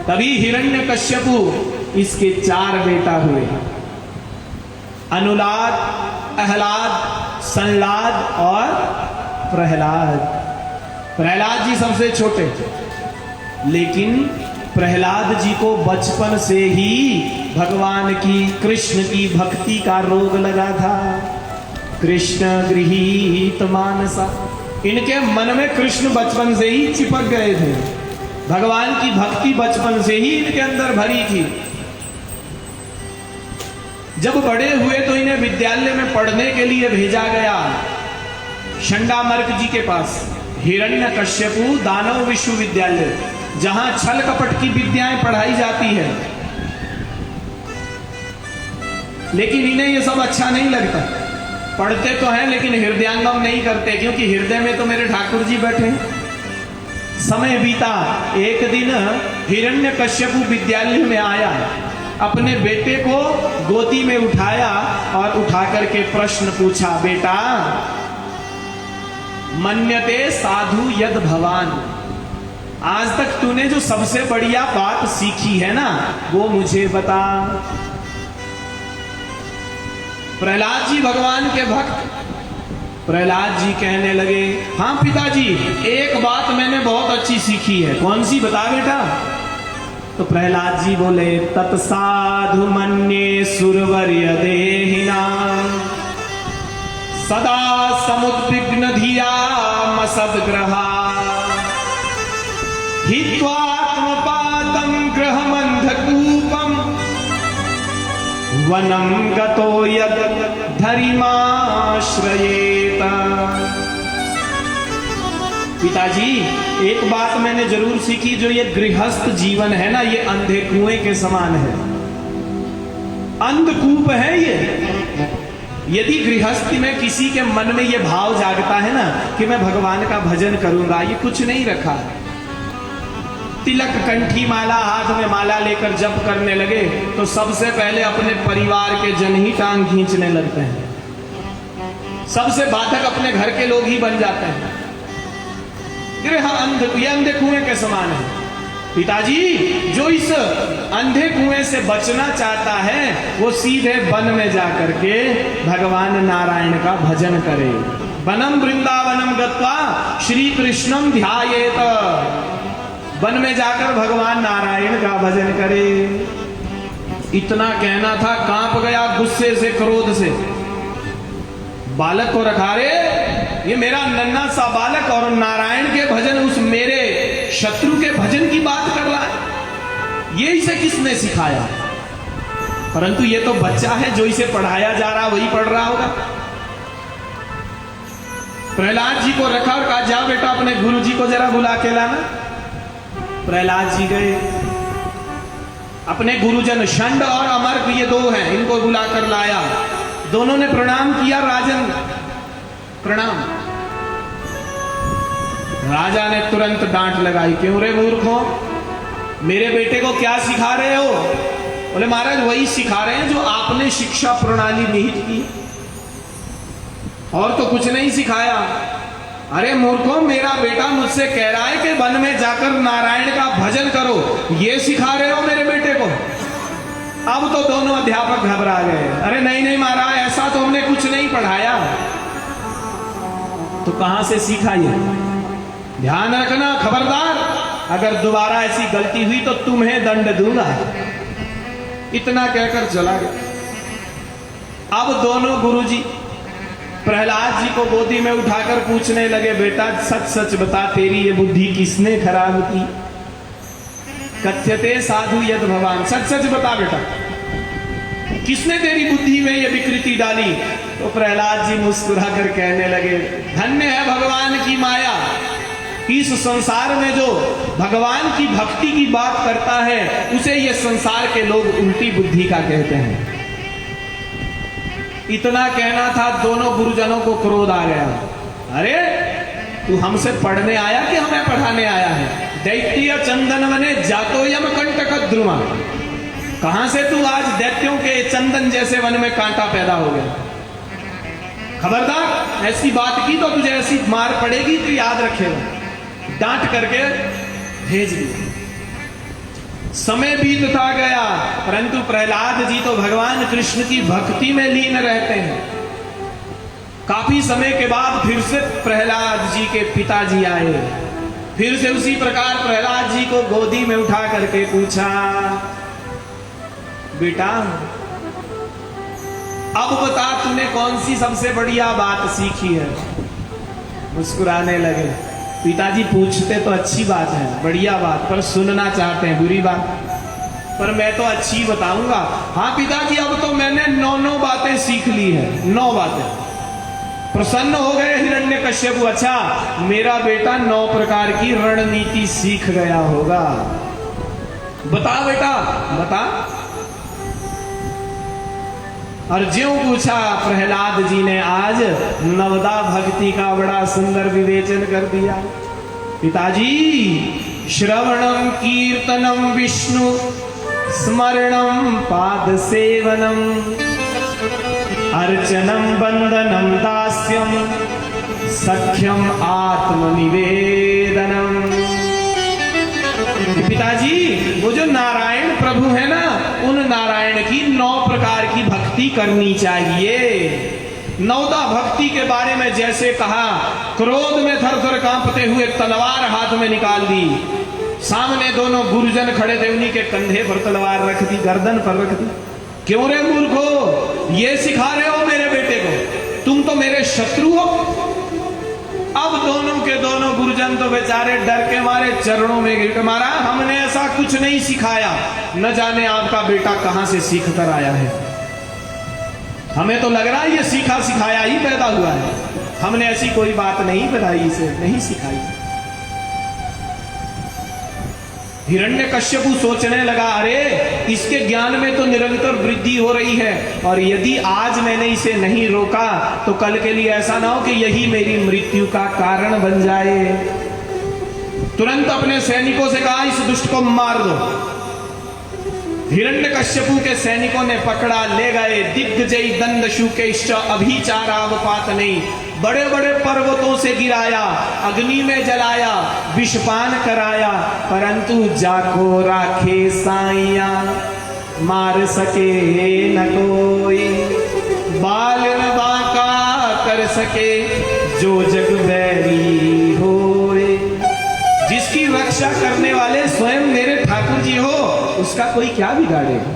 तभी हिरण्यकश्यपु, इसके 4 बेटा हुए, अनुलाद, अहलाद, संलाद और प्रहलाद। प्रहलाद जी सबसे छोटे, लेकिन प्रहलाद जी को बचपन से ही भगवान की, कृष्ण की भक्ति का रोग लगा था। कृष्ण गृहीत मानसा इनके मन में कृष्ण बचपन से ही चिपक गए थे, भगवान की भक्ति बचपन से ही इनके अंदर भरी थी। जब बड़े हुए तो इन्हें विद्यालय में पढ़ने के लिए भेजा गया शंडामर्क जी के पास, हिरण्यकश्यपु दानव विश्वविद्यालय, जहां छल कपट की विद्याएं पढ़ाई जाती है। लेकिन इन्हें यह सब अच्छा नहीं लगता, पढ़ते तो हैं लेकिन हृदयांगम नहीं करते, क्योंकि हृदय में तो मेरे ठाकुर जी बैठे हैं। समय बीता, एक दिन हिरण्यकश्यपु विद्यालय में आया, अपने बेटे को गोदी में उठाया और उठा करके प्रश्न पूछा, बेटा मन्यते साधु यद भवान, आज तक तूने जो सबसे बढ़िया बात सीखी है ना, वो मुझे बता। प्रहलाद जी भगवान के भक्त, प्रहलाद जी कहने लगे, हाँ पिताजी, एक बात मैंने बहुत अच्छी सीखी है। कौन सी, बता बेटा। तो प्रहलाद जी बोले, तत्साधु मन्ये सुरवर्य देहिना सदा समुद्विग्न धिया मसद्ग्रहा हित्वात्मपादं ग्रहमन्धकूपं वनं गतो यद धरिमाश्रयेत। पिताजी, एक बात मैंने जरूर सीखी, जो ये गृहस्थ जीवन है ना, ये अंधे कुएं के समान है, अंधकूप है ये। यदि गृहस्थी में किसी के मन में ये भाव जागता है ना कि मैं भगवान का भजन करूंगा, ये कुछ नहीं रखा, तिलक कंठी माला हाथ में माला लेकर जप करने लगे तो सबसे पहले अपने परिवार के जन ही टांग खींचने लगते हैं, सबसे बाधक अपने घर के लोग ही बन जाते हैं। गृह अंधे कुएं के समान है। पिताजी, जो इस अंधे कुएं से बचना चाहता है वो सीधे वन में जाकर के भगवान नारायण का भजन करे। वनम वृंदावनम गत्वा श्री कृष्णम ध्यायेत, वन में जाकर भगवान नारायण का भजन करे। इतना कहना था, कांप गया गुस्से से, क्रोध से। बालक को रखा रे, ये मेरा नन्हा सा बालक और नारायण के भजन, उस मेरे शत्रु के भजन की बात कर रहा है, ये इसे किसने सिखाया। परंतु ये तो बच्चा है, जो इसे पढ़ाया जा रहा वही पढ़ रहा होगा। प्रहलाद जी को रखा और कहा, जा बेटा अपने गुरु जी को जरा बुला के लाना। प्रहलाद जी गए, अपने गुरुजन षंड और अमर्क, ये दो हैं, इनको बुलाकर लाया। दोनों ने प्रणाम किया, राजन प्रणाम। राजा ने तुरंत डांट लगाई, क्यों रे मूर्खों, मेरे बेटे को क्या सिखा रहे हो। बोले महाराज वही सिखा रहे हैं जो आपने शिक्षा प्रणाली निहित की, और तो कुछ नहीं सिखाया। अरे मूर्खों, मेरा बेटा मुझसे कह रहा है कि वन में जाकर नारायण का भजन करो, ये सिखा रहे हो मेरे बेटे को। अब तो दोनों अध्यापक घबरा गए। अरे नहीं नहीं महाराज, ऐसा तो हमने कुछ नहीं पढ़ाया। तो कहां से सीखा ये, ध्यान रखना, खबरदार, अगर दोबारा ऐसी गलती हुई तो तुम्हें दंड दूंगा। इतना कहकर चला गया। अब दोनों गुरुजी प्रहलाद जी को गोदी में उठाकर पूछने लगे, बेटा सच सच बता, तेरी ये बुद्धि किसने खराब की। कथ्यते साधु यद भवान, सच सच बता बेटा, किसने तेरी बुद्धि में ये विकृति डाली। तो प्रहलाद जी मुस्कुराकर कहने लगे, धन्य है भगवान की माया, इस संसार में जो भगवान की भक्ति की बात करता है उसे ये संसार के लोग उल्टी बुद्धि का कहते हैं। इतना कहना था, दोनों गुरुजनों को क्रोध आ गया। अरे तू हमसे पढ़ने आया कि हमें पढ़ाने आया है। दैत्य चंदन वने जातो यम कंटक द्रुमा, कहां से तू आज दैत्यों के चंदन जैसे वन में कांटा पैदा हो गया। खबरदार, ऐसी बात की तो तुझे ऐसी मार पड़ेगी तो याद रखेगा। डांट करके भेज दिया। समय बीतता गया, परंतु प्रहलाद जी तो भगवान कृष्ण की भक्ति में लीन रहते हैं। काफी समय के बाद फिर से प्रहलाद जी के पिताजी आए। फिर से उसी प्रकार प्रहलाद जी को गोदी में उठा करके पूछा, बेटा अब बता तूने कौन सी सबसे बढ़िया बात सीखी है। मुस्कुराने लगे। पिताजी पूछते तो अच्छी बात है, बढ़िया बात, पर सुनना चाहते हैं बुरी बात, पर मैं तो अच्छी बताऊंगा। हाँ पिताजी, अब तो मैंने 9 बातें सीख ली है, 9 बातें। प्रसन्न हो गए हिरण्यकश्यप। अच्छा, मेरा बेटा 9 प्रकार की रणनीति सीख गया होगा। बता बेटा, बता। और ज्यों पूछा, प्रहलाद जी ने आज नवदा भक्ति का बड़ा सुंदर विवेचन कर दिया। पिताजी, श्रवणम कीर्तनम विष्णु स्मरणम पाद सेवनम अर्चनम बंदनम दास्यम सख्यम आत्मनिवेदनम। पिताजी, वो जो नारायण प्रभु है ना, उन नारायण की 9 प्रकार की भक्ति करनी चाहिए। नवदा भक्ति के बारे में जैसे कहा, क्रोध में थर-थर कांपते हुए तलवार हाथ में निकाल दी। सामने दोनों गुरुजन खड़े थे, उन्हीं के कंधे पर तलवार रख दी, गर्दन पर रख दी। क्यों रे मूर्खो, ये सिखा रहे हो मेरे बेटे को? तुम तो मेरे शत्रु हो। अब दोनों के दोनों गुरुजन तो बेचारे डर के मारे चरणों में गिर मारा, हमने ऐसा कुछ नहीं सिखाया, न जाने आपका बेटा कहां से सीख कर आया है। हमें तो लग रहा है ये सीखा सिखाया ही पैदा हुआ है, हमने ऐसी कोई बात नहीं बताई, इसे नहीं सिखाई। हिरण्यकश्यपु सोचने लगा, अरे इसके ज्ञान में तो निरंतर वृद्धि हो रही है, और यदि आज मैंने इसे नहीं रोका तो कल के लिए ऐसा ना हो कि यही मेरी मृत्यु का कारण बन जाए। तुरंत अपने सैनिकों से कहा, इस दुष्ट को मार दो। हिरण्यकश्यपु के सैनिकों ने पकड़ा, ले गए। दिग्गजय दंड शुकेश्च अभिचारावपात नहीं, बड़े बड़े पर्वतों से गिराया, अग्नि में जलाया, विषपान कराया, परंतु जाको राखे साइया मार सके न कोई। बाल न बाका कर सके जो जग बैरी होए। जिसकी रक्षा करने वाले स्वयं मेरे ठाकुर जी हो, उसका कोई क्या बिगाड़ेगा।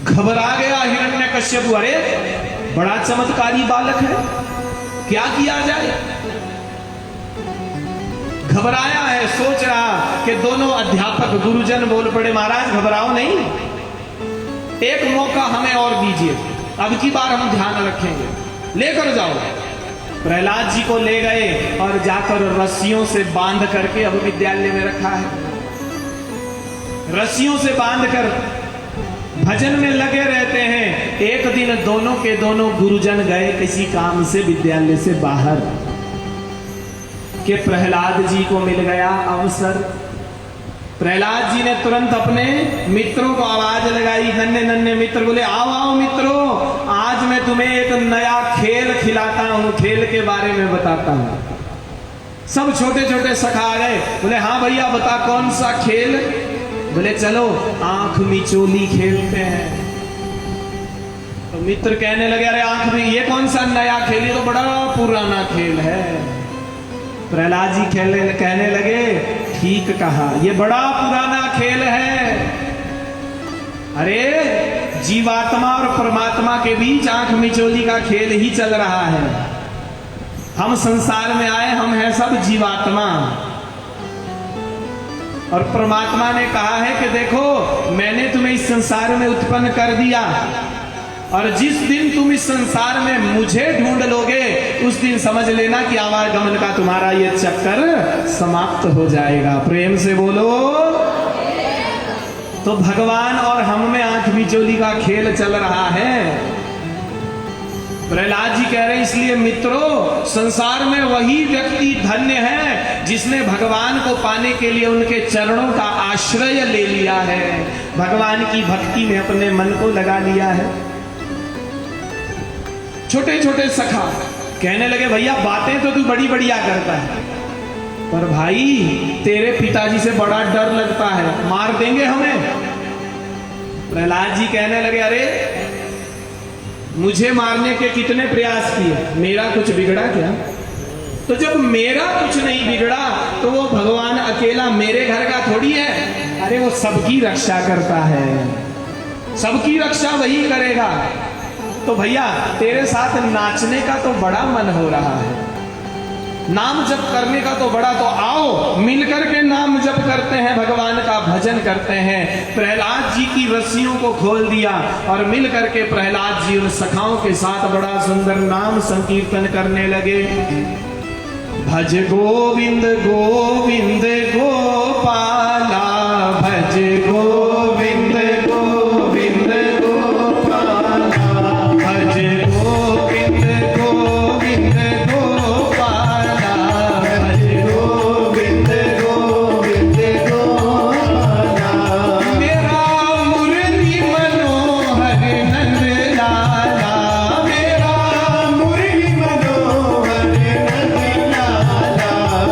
घबरा गया हिरण्यकश्यप, अरे बड़ा चमत्कारी बालक है, क्या किया जाए। घबराया है, सोच रहा कि दोनों अध्यापक गुरुजन बोल पड़े, महाराज घबराओ नहीं, एक मौका हमें और दीजिए, अब की बार हम ध्यान रखेंगे, लेकर जाओ। प्रहलाद जी को ले गए और जाकर रस्सियों से बांध करके अब विद्यालय में रखा है। रस्सियों से बांधकर भजन में लगे रहते हैं। एक दिन दोनों के दोनों गुरुजन गए किसी काम से विद्यालय से बाहर, के प्रहलाद जी को मिल गया अवसर। प्रहलाद जी ने तुरंत अपने मित्रों को आवाज लगाई, नन्हे नन्हे मित्र बोले, आओ आओ मित्रों, आज मैं तुम्हें एक नया खेल खिलाता हूं, खेल के बारे में बताता हूं। सब छोटे छोटे सखा आ गए, बोले हाँ भैया बता कौन सा खेल। बोले चलो आंख मिचोली खेलते हैं। तो मित्र कहने लगे, अरे आंख में ये कौन सा नया खेल, ये तो बड़ा पुराना खेल है। प्रहलाद जी कहने लगे, ठीक कहा, ये बड़ा पुराना खेल है। अरे जीवात्मा और परमात्मा के बीच आंख मिचोली का खेल ही चल रहा है। हम संसार में आए, हम हैं सब जीवात्मा, और परमात्मा ने कहा है कि देखो मैंने तुम्हें इस संसार में उत्पन्न कर दिया, और जिस दिन तुम इस संसार में मुझे ढूंढ लोगे उस दिन समझ लेना कि आवागमन का तुम्हारा ये चक्कर समाप्त हो जाएगा। प्रेम से बोलो। तो भगवान और हम में आंख मिचोली का खेल चल रहा है। प्रहलाद जी कह रहे हैं, इसलिए मित्रों संसार में वही व्यक्ति धन्य है जिसने भगवान को पाने के लिए उनके चरणों का आश्रय ले लिया है, भगवान की भक्ति में अपने मन को लगा लिया है। छोटे छोटे सखा कहने लगे, भैया बातें तो तू बड़ी बढ़िया करता है, पर भाई तेरे पिताजी से बड़ा डर लगता है, मार देंगे हमें। प्रहलाद जी कहने लगे, अरे मुझे मारने के कितने प्रयास किए, मेरा कुछ बिगड़ा क्या? तो जब मेरा कुछ नहीं बिगड़ा तो वो भगवान अकेला मेरे घर का थोड़ी है। अरे वो सबकी रक्षा करता है, सबकी रक्षा वही करेगा। तो भैया तेरे साथ नाचने का तो बड़ा मन हो रहा है, नाम जप करने का तो बड़ा, तो आओ मिलकर के नाम जप करते हैं, भगवान का भजन करते हैं। प्रहलाद जी की रस्सियों को खोल दिया और मिलकर के प्रहलाद जी उन सखाओं के साथ बड़ा सुंदर नाम संकीर्तन करने लगे। भज गोविंद गोविंद गोपाला, भज गोविंद गोविंद गोपाला, भज गोविंद गोविंद गोपाला, भज गोविंद गोविंद गोपाला। मेरा मुरली मनोहर नंद लाला, मेरा मुरली मनोहर नंद लाला,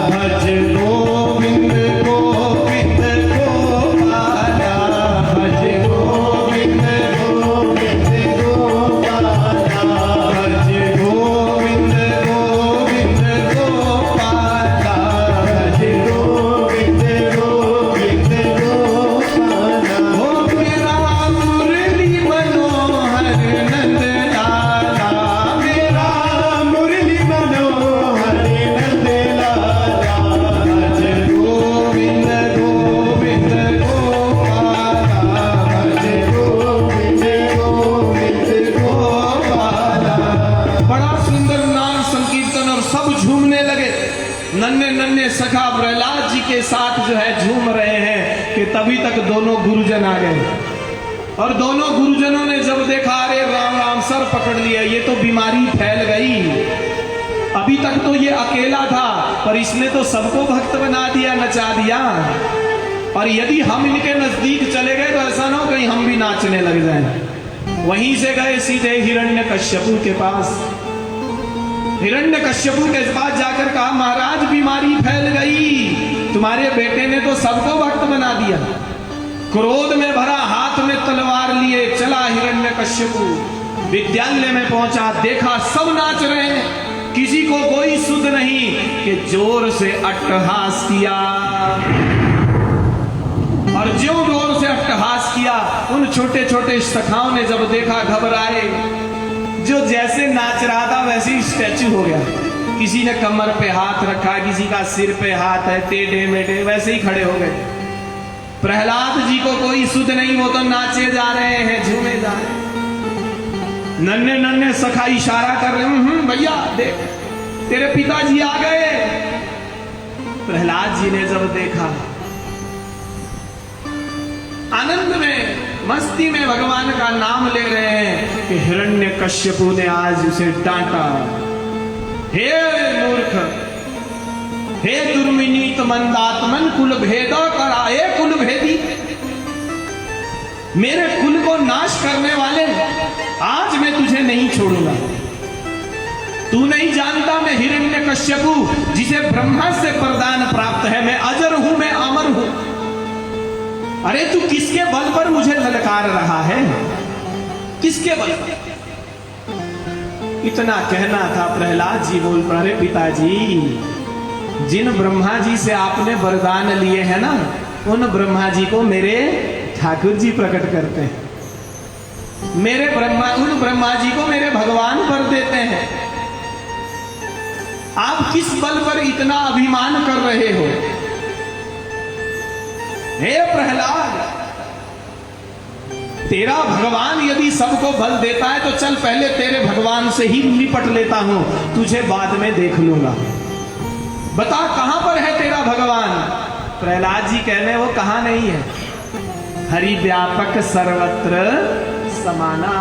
भज गोविंद गोविंद गोपाला, भज गोविंद गोविंद गोपाला, भज गोविंद गोविंद गोपाला, भज गोविंद गोविंद गोपाला। हो मेरा मुरली मनोहर नंद लाला, मेरा मुरली मनोहर नंद लाला, भज गोविंद गोविंद गोपाला, भज गोविंद गोविंद गोपाला। बड़ा सुंदर नाम संकीर्तन और सब झूमने लगे। नन्हे नन्हे सखा प्रहलाद जी के साथ जो है झूम रहे हैं कि तभी तक दोनों गुरुजन आ गए। और दोनों गुरुजनों ने जब देखा, अरे राम राम, सर पकड़ लिया, ये तो बीमारी फैल गई। अभी तक तो ये अकेला था पर इसने तो सबको भक्त बना दिया, नचा दिया। और यदि हम इनके नजदीक चले गए तो ऐसा ना हो कहीं हम भी नाचने लग जाएं। वहीं से गए सीधे हिरण्यकश्यपु के पास। हिरण्यकश्यपु के पास जाकर कहा, महाराज बीमारी फैल गई, तुम्हारे बेटे ने तो सबको भक्त बना दिया। क्रोध में भरा, हाथ में तलवार लिए चला हिरण्यकश्यपु। विद्यालय में पहुंचा, देखा सब नाच रहे हैं, किसी को कोई सुध नहीं कि जोर से अट्टहास किया। और ज्यों जोर से अट्टहास किया, उन छोटे छोटे सखाओं ने जब देखा घबराए। जो जैसे नाच रहा था वैसे ही स्टैचू हो गया। किसी ने कमर पे हाथ रखा, किसी का सिर पे हाथ है, टेढ़े मेढ़े वैसे ही खड़े हो गए। प्रहलाद जी को कोई सुध नहीं, वो तो नाचे जा रहे हैं, झूमे जा रहे हैं। नन्हे नन्हे सखा इशारा कर रहे हैं, भैया देख तेरे पिताजी आ गए। प्रहलाद जी ने जब देखा, आनंद में मस्ती में भगवान का नाम ले रहे हैं कि हिरण्यकश्यपु ने आज उसे डांटा। हे मूर्ख, हे दुर्विनीत मंदात्मन, कुल भेद कराए कुल भेदी। मेरे कुल को नाश करने वाले, आज मैं तुझे नहीं छोड़ूंगा। तू नहीं जानता मैं हिरण्यकश्यपु, जिसे ब्रह्मा से वरदान प्राप्त है, मैं अजर हूं, मैं अमर हूं। अरे तू किसके बल पर मुझे ललकार रहा है, किसके बल पर? इतना कहना था। प्रहलाद जी बोल पड़े, अरे पिताजी, जिन ब्रह्मा जी से आपने वरदान लिए हैं ना, उन ब्रह्मा जी को मेरे ठाकुर जी प्रकट करते हैं। मेरे ब्रह्मा, उन ब्रह्मा जी को मेरे भगवान पर देते हैं। आप किस बल पर इतना अभिमान कर रहे हो? हे प्रहलाद, तेरा भगवान यदि सबको बल देता है तो चल पहले तेरे भगवान से ही निपट लेता हूं, तुझे बाद में देख लूंगा। बता कहां पर है तेरा भगवान? प्रहलाद जी कहने, वो कहां नहीं है, हरि व्यापक सर्वत्र समाना।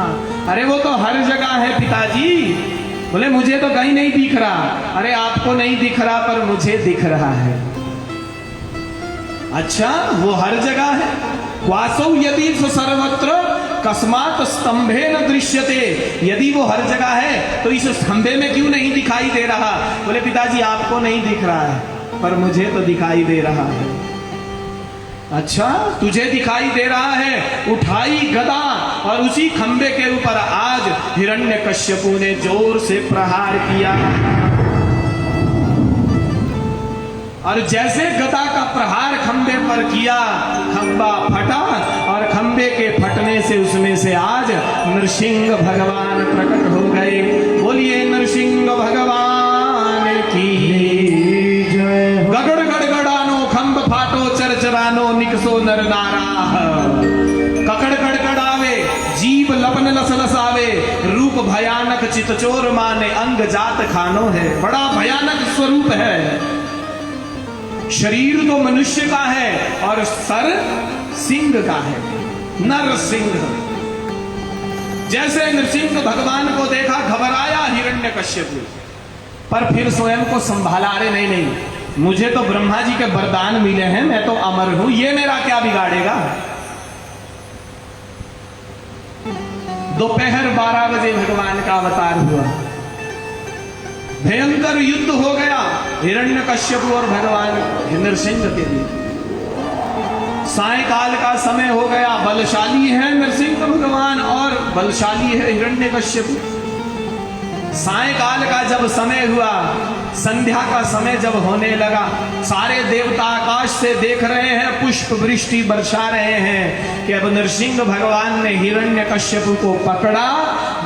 अरे वो तो हर जगह है पिताजी। बोले मुझे तो कहीं नहीं दिख रहा। अरे आपको नहीं दिख रहा पर मुझे दिख रहा है। अच्छा, वो हर जगह है। क्वासौ यदि सर्वत्र कस्मात स्तंभे न दृश्यते। यदि वो हर जगह है तो इस स्तंभे में क्यों नहीं दिखाई दे रहा? बोले पिताजी आपको नहीं दिख रहा है पर मुझे तो दिखाई दे रहा है। अच्छा, तुझे दिखाई दे रहा है। उठाई गदा और उसी खंबे के ऊपर आज हिरण्यकश्यपु ने जोर से प्रहार किया। और जैसे गदा का प्रहार खंबे पर किया, खंबा फटा और खंबे के फटने से उसमें से आज नरसिंह भगवान प्रकट हो गए। बोलिए नरसिंह भगवान की जय। गगड़ गड़गड़ानो खंभ फाटो चरचरानो निकसो नर नारा। ककड़ कड़कड़ावे जीव लपन लस लसावे रूप भयानक चितचोर माने अंग जात खानो है। बड़ा भयानक स्वरूप है। शरीर तो मनुष्य का है और सर सिंह का है, नर सिंह। जैसे नृसिंह भगवान को देखा घबराया हिरण्यकश्यप, पर फिर स्वयं को संभाला। अरे नहीं नहीं, मुझे तो ब्रह्मा जी के वरदान मिले हैं, मैं तो अमर हूं, ये मेरा क्या बिगाड़ेगा। दोपहर 12 बजे भगवान का अवतार हुआ। भयंकर युद्ध हो गया हिरण्यकश्यप और भगवान नरसिंह के बीच। सायकाल का समय हो गया। बलशाली है नरसिंह भगवान और बलशाली है हिरण्यकश्यप। सायकाल का जब समय हुआ, संध्या का समय जब होने लगा, सारे देवता आकाश से देख रहे हैं, पुष्प वृष्टि बरसा रहे हैं कि अब नरसिंह भगवान ने हिरण्यकश्यप को पकड़ा,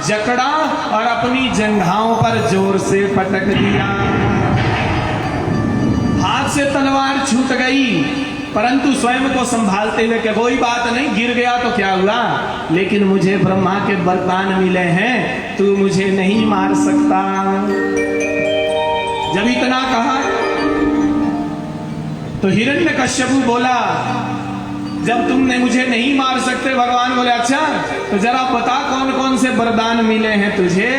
जकड़ा और अपनी जंघाओं पर जोर से पटक दिया। हाथ से तलवार छूट गई, परंतु स्वयं को संभालते हुए कि कोई बात नहीं, गिर गया तो क्या हुआ, लेकिन मुझे ब्रह्मा के वरदान मिले हैं, तू मुझे नहीं मार सकता। जब इतना कहा तो हिरण्यकश्यप बोला, जब तुमने मुझे नहीं मार सकते, भगवान बोले अच्छा तो जरा बता कौन कौन से वरदान मिले हैं तुझे।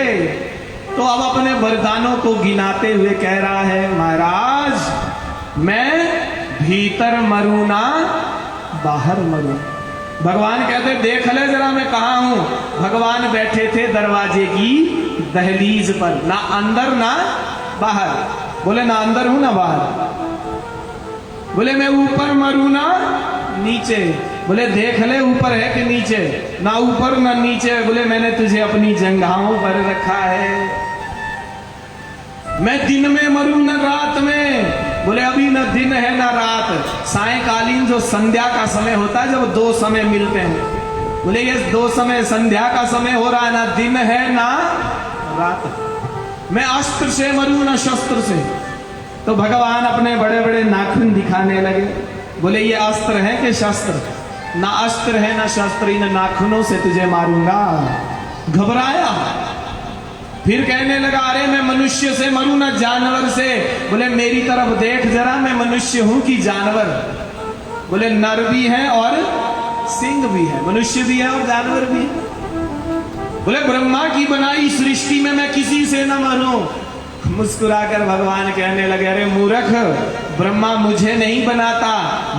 तो अब अपने वरदानों को गिनाते हुए कह रहा है, महाराज मैं भीतर मरू ना बाहर मरू। भगवान कहते देख ले जरा मैं कहाँ हूं। भगवान बैठे थे दरवाजे की दहलीज पर, ना अंदर ना बाहर। बोले ना अंदर हूं ना बाहर। बोले मैं ऊपर मरू ना नीचे। बोले देख ले ऊपर है कि नीचे। ना ऊपर ना नीचे। बोले मैंने तुझे अपनी जंघाओं पर रखा है। मैं दिन में मरू न रात में। बोले अभी न दिन है ना रात। सायकालीन जो संध्या का समय होता है, जब दो समय मिलते हैं, बोले ये दो समय संध्या का समय हो रहा है, ना दिन है ना रात। मैं अस्त्र से मरू ना शस्त्र से। तो भगवान अपने बड़े बड़े नाखून दिखाने लगे। बोले ये अस्त्र है कि शस्त्र? ना अस्त्र है ना शस्त्र, इन नाखूनों से तुझे मारूंगा। घबराया, फिर कहने लगा अरे मैं मनुष्य से मरूं ना जानवर से। बोले मेरी तरफ देख जरा, मैं मनुष्य हूं कि जानवर? बोले नर भी है और सिंह भी है, मनुष्य भी है और जानवर भी है। बोले ब्रह्मा की बनाई सृष्टि में मैं किसी से न मरूं। मुस्कुराकर भगवान कहने लगे अरे मूर्ख, ब्रह्मा मुझे नहीं बनाता,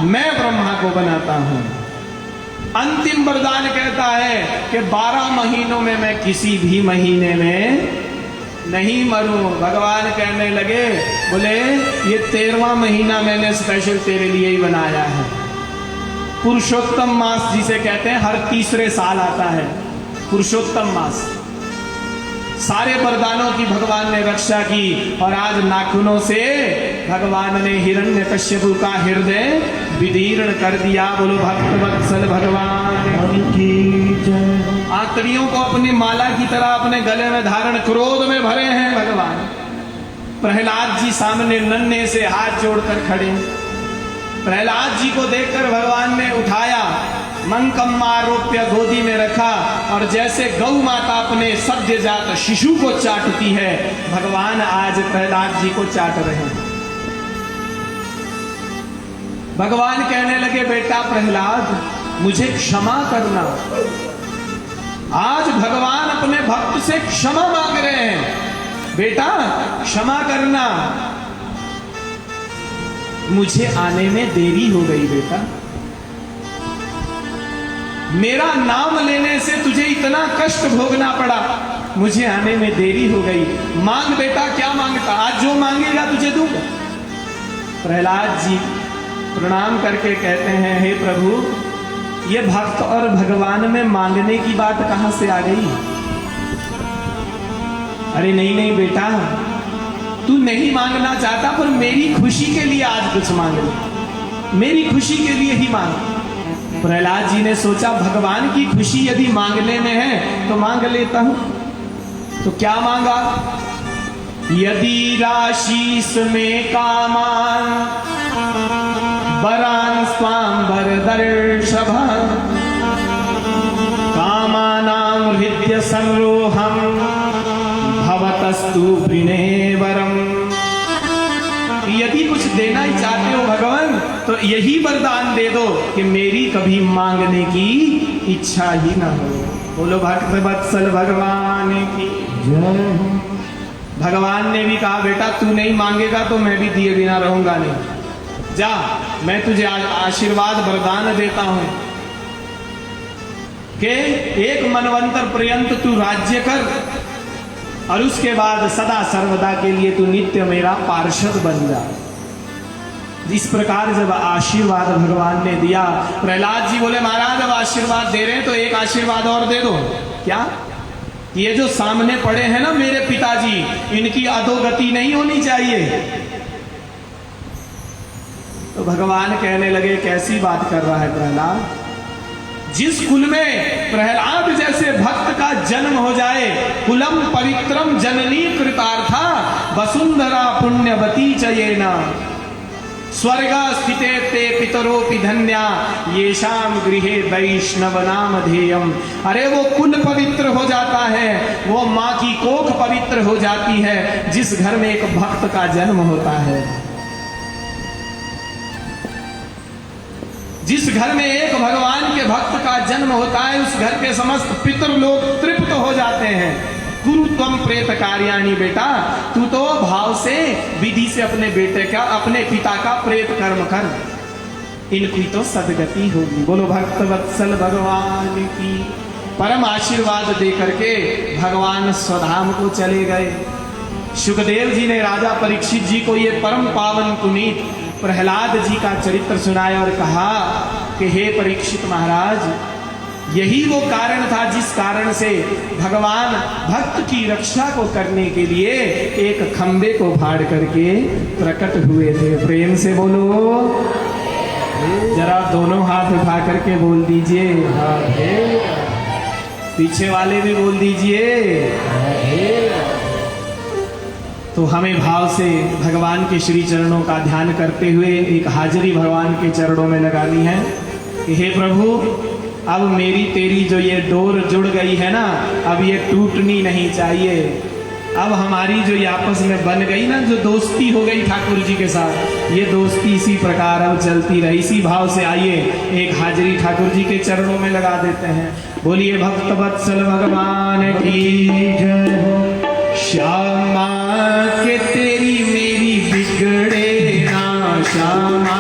मैं ब्रह्मा को बनाता हूं। अंतिम वरदान कहता है कि 12 महीनों में मैं किसी भी महीने में नहीं मरूं। भगवान कहने लगे बोले ये 13वां महीना मैंने स्पेशल तेरे लिए ही बनाया है। पुरुषोत्तम मास जिसे कहते हैं, हर तीसरे साल आता है पुरुषोत्तम मास। सारे वरदानों की भगवान ने रक्षा की और आज नाखूनों से भगवान ने हिरण्यकश्यप का हृदय विदीर्ण कर दिया। बोलो भक्त वत्सल भगवान की जय। आंतड़ियों को अपनी माला की तरह अपने गले में धारण क्रोध में भरे हैं भगवान। प्रहलाद जी सामने नन्हे से हाथ जोड़कर खड़े। प्रहलाद जी को देखकर भगवान ने उठाया, मंकम्मारोप्य गोदी में रखा और जैसे गौ माता अपने सद्यजात शिशु को चाटती है, भगवान आज प्रहलाद जी को चाट रहे हैं। भगवान कहने लगे बेटा प्रहलाद मुझे क्षमा करना। आज भगवान अपने भक्त से क्षमा मांग रहे हैं। बेटा क्षमा करना, मुझे आने में देरी हो गई बेटा। मेरा नाम लेने से तुझे इतना कष्ट भोगना पड़ा, मुझे आने में देरी हो गई। मांग बेटा क्या मांगता, आज जो मांगेगा तुझे दूंगा। प्रहलाद जी प्रणाम करके कहते हैं हे प्रभु, ये भक्त और भगवान में मांगने की बात कहां से आ गई? अरे नहीं नहीं बेटा, तू नहीं मांगना चाहता, पर मेरी खुशी के लिए आज कुछ मांग ले, मेरी खुशी के लिए ही मांग। प्रहलाद जी ने सोचा भगवान की खुशी यदि मांगने में है तो मांग लेता हूं। तो क्या मांगा? यदि राशीस में कामान वरान स्वाम वरदर्शभ कामानां हृदय संरोहम भवतस्तु वृणेवरम। यदि कुछ देना ही चाहते हो भगवान तो यही वरदान दे दो कि मेरी कभी मांगने की इच्छा ही ना हो। बोलो भक्त वत्सल भगवान की जय। भगवान ने भी कहा बेटा तू नहीं मांगेगा तो मैं भी दिए बिना रहूंगा नहीं। जा मैं तुझे आशीर्वाद वरदान देता हूं कि एक मनवंतर पर्यंत तू राज्य कर और उसके बाद सदा सर्वदा के लिए तू नित्य मेरा पार्षद बन जा। इस प्रकार जब आशीर्वाद भगवान ने दिया, प्रहलाद जी बोले महाराज अब आशीर्वाद दे रहे हैं तो एक आशीर्वाद और दे दो। क्या? ये जो सामने पड़े हैं ना मेरे पिताजी, इनकी अधोगति नहीं होनी चाहिए। तो भगवान कहने लगे कैसी बात कर रहा है प्रहलाद? जिस कुल में प्रहलाद जैसे भक्त का जन्म हो जाए, कुलम पवित्रम जननी कृतार्था वसुंधरा पुण्यवती चयेना स्वर्ग स्थिते ते पितरोपि धन्या येषाम गृहे वैष्णव नामधेयम। अरे वो कुल पवित्र हो जाता है, वो माँ की कोख पवित्र हो जाती है जिस घर में एक भक्त का जन्म होता है। जिस घर में एक भगवान के भक्त का जन्म होता है उस घर के समस्त पितर लोग तृप्त हो जाते हैं। गुरु त्वम प्रेत कार्याणी, बेटा तू तो भाव से विधि से अपने बेटे का अपने पिता का प्रेत कर्म कर, इनकी तो सदगति होगी। बोलो भक्त वत्सल भगवान की। परम आशीर्वाद दे करके भगवान स्वधाम को चले गए। सुखदेव जी ने राजा परीक्षित जी को ये परम पावन पुनीत प्रहलाद जी का चरित्र सुनाया और कहा कि हे परीक्षित महाराज, यही वो कारण था जिस कारण से भगवान भक्त की रक्षा को करने के लिए एक खंबे को फाड़ करके प्रकट हुए थे। प्रेम से बोलो, जरा दोनों हाथ उठा करके बोल दीजिए राधे। पीछे वाले भी बोल दीजिए राधे। तो हमें भाव से भगवान के श्री चरणों का ध्यान करते हुए एक हाजिरी भगवान के चरणों में लगानी है कि हे प्रभु, अब मेरी तेरी जो ये डोर जुड़ गई है ना, अब ये टूटनी नहीं चाहिए। अब हमारी जो ये आपस में बन गई ना, जो दोस्ती हो गई ठाकुर जी के साथ, ये दोस्ती इसी प्रकार अब चलती रही। इसी भाव से आइए एक हाजिरी ठाकुर जी के चरणों में लगा देते हैं। बोलिए भक्त वत्सल भगवान की जय। श्यामा के तेरी मेरी बिगड़े ना, श्यामा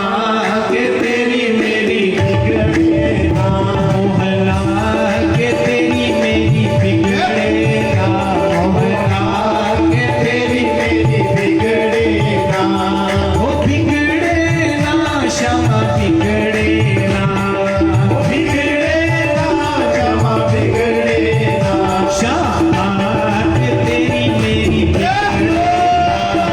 के तेरी मेरी बिगड़े ना, मोहना के तेरी मेरी बिगड़े ना, मोहना के तेरी मेरी बिगड़े ना, वो बिगड़े ना श्यामा बिगड़े ना, वो बिगड़े ना श्यामा बिगड़े ना, श्यामा के तेरी मेरी बिगड़े ना,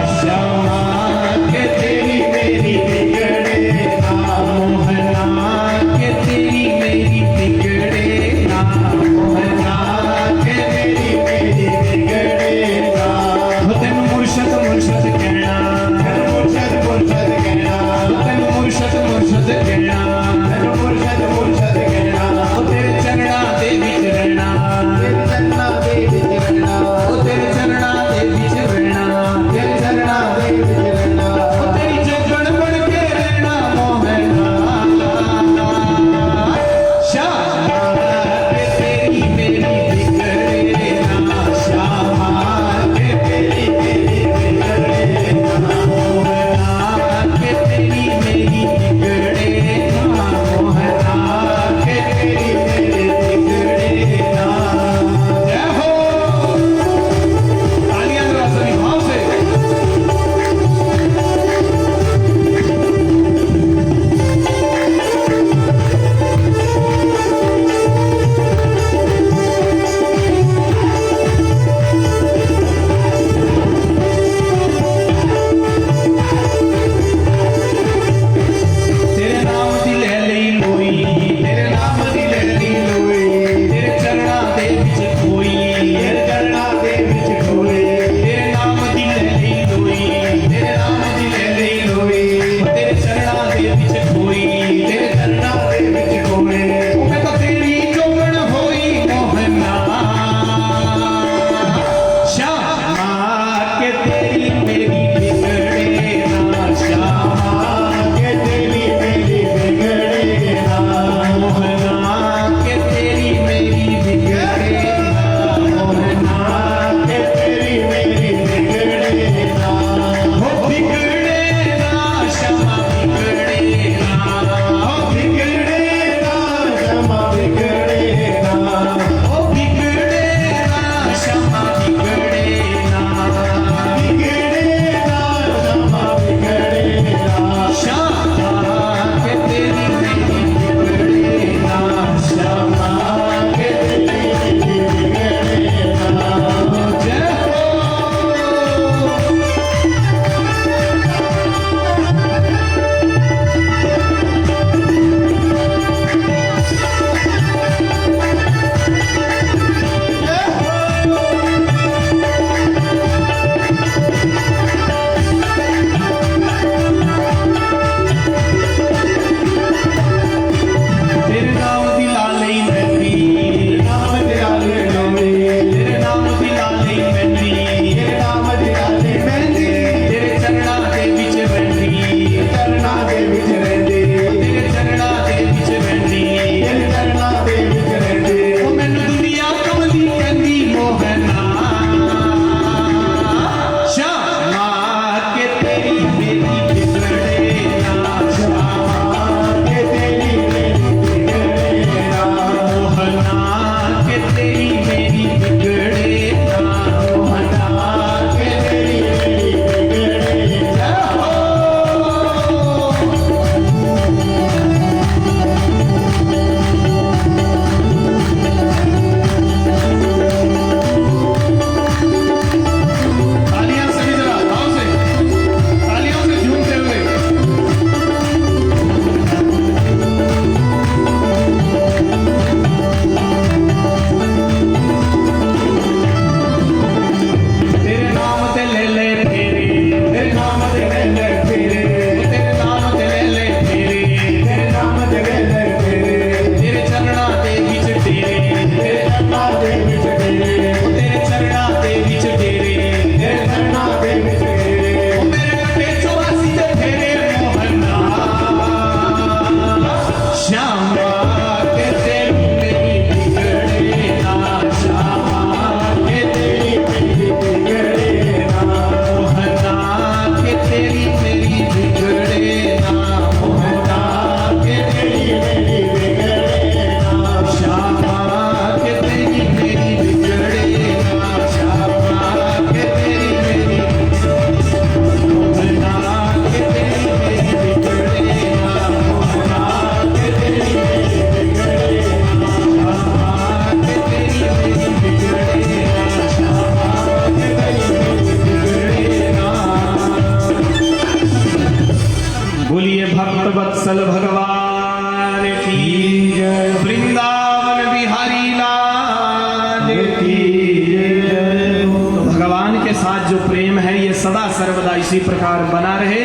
इसी प्रकार बना रहे।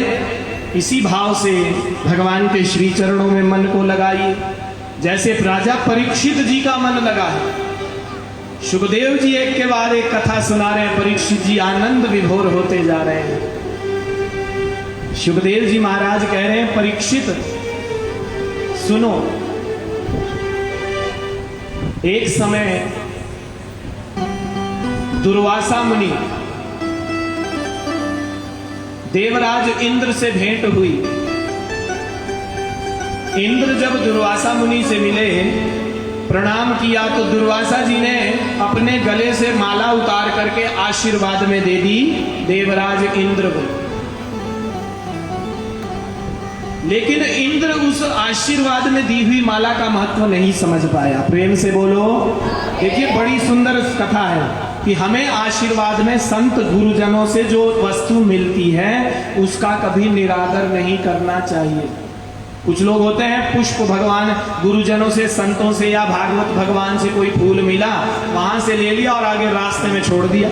इसी भाव से भगवान के श्री चरणों में मन को लगाइए, जैसे राजा परीक्षित जी का मन लगा है। सुखदेव जी एक के बाद एक कथा सुना रहे हैं, परीक्षित जी आनंद विभोर होते जा रहे हैं। सुखदेव जी महाराज कह रहे हैं, परीक्षित सुनो, एक समय दुर्वासा मुनि देवराज इंद्र से भेंट हुई। इंद्र जब दुर्वासा मुनि से मिले, प्रणाम किया, तो दुर्वासा जी ने अपने गले से माला उतार करके आशीर्वाद में दे दी देवराज इंद्र को। लेकिन इंद्र उस आशीर्वाद में दी हुई माला का महत्व नहीं समझ पाया। प्रेम से बोलो। देखिए, बड़ी सुंदर कथा है कि हमें आशीर्वाद में संत गुरुजनों से जो वस्तु मिलती है उसका कभी निरादर नहीं करना चाहिए। कुछ लोग होते हैं, पुष्प भगवान गुरुजनों से, संतों से या भागवत भगवान से कोई फूल मिला, वहां से ले लिया और आगे रास्ते में छोड़ दिया।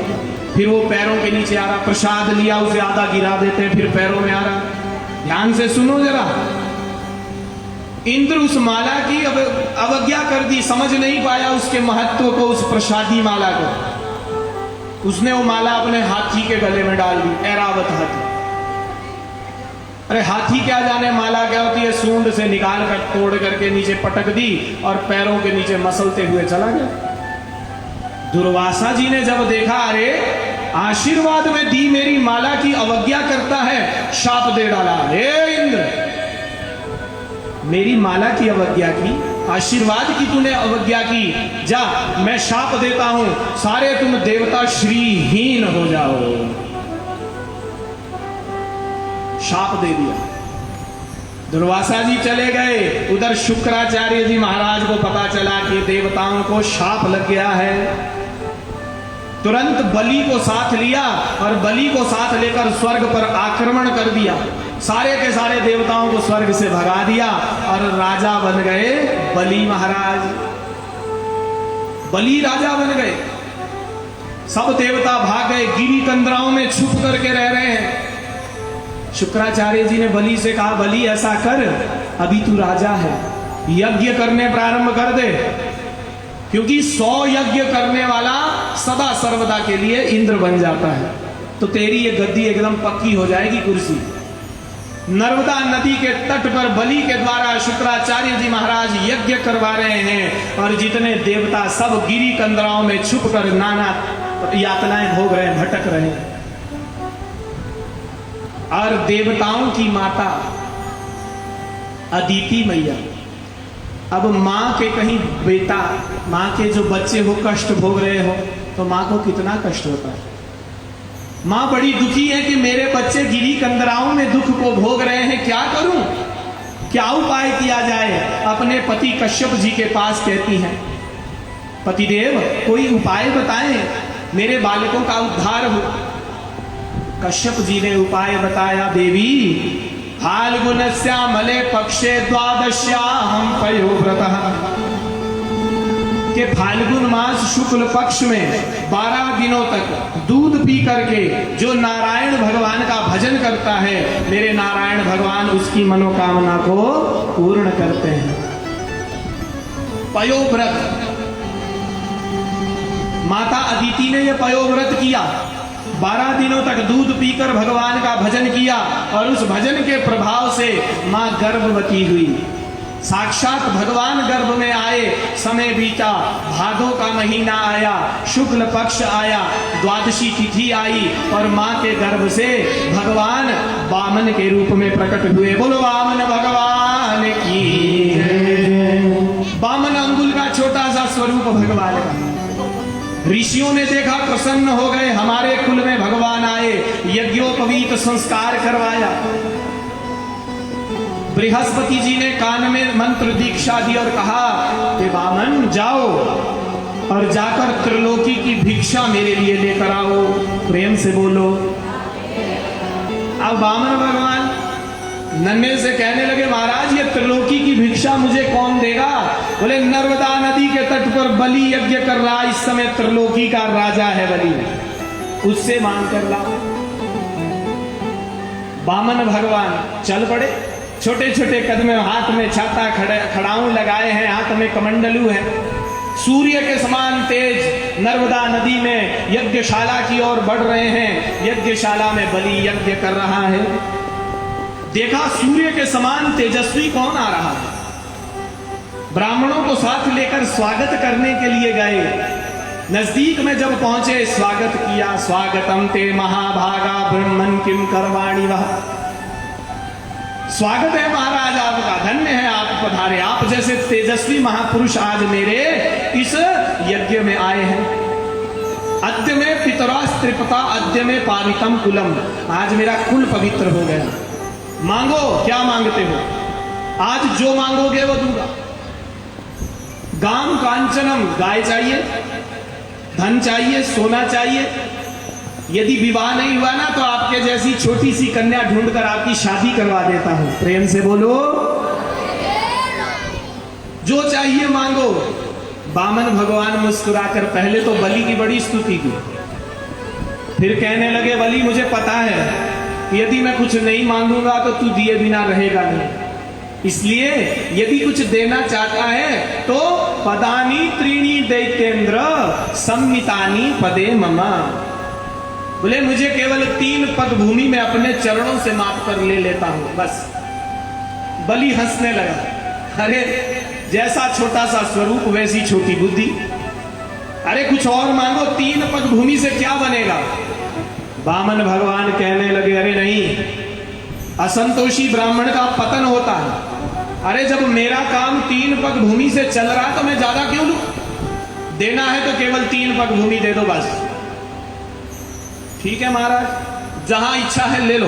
फिर वो पैरों के नीचे आ रहा, प्रसाद लिया, उसे आधा गिरा देते हैं, फिर पैरों में आ रहा। ध्यान से सुनो जरा, इंद्र उस माला की अवज्ञा कर दी, समझ नहीं पाया उसके महत्व को, उस प्रसादी माला को। उसने वो माला अपने हाथी के गले में डाल दी, ऐरावत हाथी। अरे हाथी क्या जाने माला क्या होती है, सूंड से निकाल कर तोड़ करके नीचे पटक दी और पैरों के नीचे मसलते हुए चला गया। दुर्वासा जी ने जब देखा, अरे आशीर्वाद में दी मेरी माला की अवज्ञा करता है, शाप दे डाला। हे इंद्र, मेरी माला की अवज्ञा की, आशीर्वाद की तूने अवज्ञा की, जा मैं शाप देता हूं, सारे तुम देवता श्रीहीन हो जाओ। शाप दे दिया। दुर्वासा जी चले गए। उधर शुक्राचार्य जी महाराज को पता चला कि देवताओं को शाप लग गया है। तुरंत बलि को साथ लिया और बलि को साथ लेकर स्वर्ग पर आक्रमण कर दिया। सारे के सारे देवताओं को स्वर्ग से भगा दिया और राजा बन गए बलि महाराज। बलि राजा बन गए। सब देवता भाग गए, गिरी कंदराओं में छुप करके रह रहे हैं। शुक्राचार्य जी ने बलि से कहा, बलि ऐसा कर, अभी तू राजा है, यज्ञ करने प्रारंभ कर दे, क्योंकि 100 यज्ञ करने वाला सदा सर्वदा के लिए इंद्र बन जाता है। तो तेरी ये गद्दी एकदम पक्की हो जाएगी, कुर्सी। नर्मदा नदी के तट पर बलि के द्वारा शुक्राचार्य जी महाराज यज्ञ करवा रहे हैं और जितने देवता सब गिरी कंदराओं में छुप कर नाना यातनाएं भोग रहे हैं, भटक रहे हैं। और देवताओं की माता अदिति मैया, अब माँ के कहीं बेटा, माँ के जो बच्चे हो कष्ट भोग रहे हो, तो माँ को कितना कष्ट होता है। माँ बड़ी दुखी है कि मेरे बच्चे गिरी कंदराओं में दुख को भोग रहे हैं, क्या करूं, क्या उपाय किया जाए। अपने पति कश्यप जी के पास कहती हैं, पतिदेव कोई उपाय बताएं, मेरे बालकों का उद्धार हो। कश्यप जी ने उपाय बताया, देवी फाल्गुनस्यामले पक्षे द्वादश्याहं पयोव्रतः, के फाल्गुन मास शुक्ल पक्ष में 12 दिनों तक दूध पी करके जो नारायण भगवान का भजन करता है, मेरे नारायण भगवान उसकी मनोकामना को पूर्ण करते हैं। पयोव्रत, माता अदिति ने यह पयोव्रत किया। 12 दिनों तक दूध पीकर भगवान का भजन किया और उस भजन के प्रभाव से मां गर्भवती हुई। साक्षात भगवान गर्भ में आए, समय बीता, भादों का महीना आया, शुक्ल पक्ष आया, द्वादशी तिथि आई और मां के गर्भ से भगवान वामन के रूप में प्रकट हुए। बोलो वामन भगवान की। वामन अंगुल का छोटा सा स्वरूप भगवान का। ऋषियों ने देखा, प्रसन्न हो गए, हमारे कुल में भगवान आए, यज्ञोपवीत संस्कार करवाया। बृहस्पति जी ने कान में मंत्र दीक्षा दी और कहा कि वामन जाओ और जाकर त्रिलोकी की भिक्षा मेरे लिए लेकर आओ। प्रेम से बोलो। अब वामन भगवान नन्हे से कहने लगे, महाराज ये त्रिलोकी की भिक्षा मुझे कौन देगा। बोले, नर्मदा नदी के तट पर बलि यज्ञ कर रहा, इस समय त्रिलोकी का राजा है बलि, उससे मांग कर लाओ। बामन भगवान चल पड़े, छोटे छोटे कदम, हाथ में छाता खड़ाऊं लगाए हैं, हाथ में कमंडलू है, सूर्य के समान तेज नर्मदा नदी में यज्ञशाला की ओर बढ़ रहे हैं। यज्ञशाला में बलि यज्ञ कर रहा है। देखा सूर्य के समान तेजस्वी कौन आ रहा है। ब्राह्मणों को साथ लेकर स्वागत करने के लिए गए। नजदीक में जब पहुंचे, स्वागत किया। स्वागतम ते महाभागा ब्रह्मन किम करवाणी वह। स्वागत है महाराज आपका, धन्य है आप पधारे, आप जैसे तेजस्वी महापुरुष आज मेरे इस यज्ञ में आए हैं। अद्य में पितरा त्रिपता, अद्य में पावितम कुलम, आज मेरा कुल पवित्र हो गया। मांगो, क्या मांगते हो? आज जो मांगोगे वो दूंगा। गाम कांचनम, गाय चाहिए, धन चाहिए, सोना चाहिए। यदि विवाह नहीं हुआ ना तो आपके जैसी छोटी सी कन्या ढूंढकर आपकी शादी करवा देता हूं। प्रेम से बोलो, जो चाहिए मांगो। बामन भगवान मुस्कुराकर पहले तो बलि की बड़ी स्तुति की, फिर कहने लगे, बलि मुझे पता है कि यदि मैं कुछ नहीं मांगूंगा तो तू दिए बिना रहेगा नहीं, इसलिए यदि कुछ देना चाहता है तो पदानी त्रीणी दैत्येंद्र सम्मितानी पदे ममा। बोले मुझे केवल 3 पग भूमि में अपने चरणों से माप कर ले लेता हूं बस। बलि हंसने लगा, अरे जैसा छोटा सा स्वरूप वैसी छोटी बुद्धि, अरे कुछ और मांगो, 3 पग भूमि से क्या बनेगा। बामन भगवान कहने लगे, अरे नहीं, असंतोषी ब्राह्मण का पतन होता है। अरे जब मेरा काम 3 पग भूमि से चल रहा तो मैं ज्यादा क्यों लूं? देना है तो केवल 3 पग भूमि दे दो बस। ठीक है महाराज, जहां इच्छा है ले लो।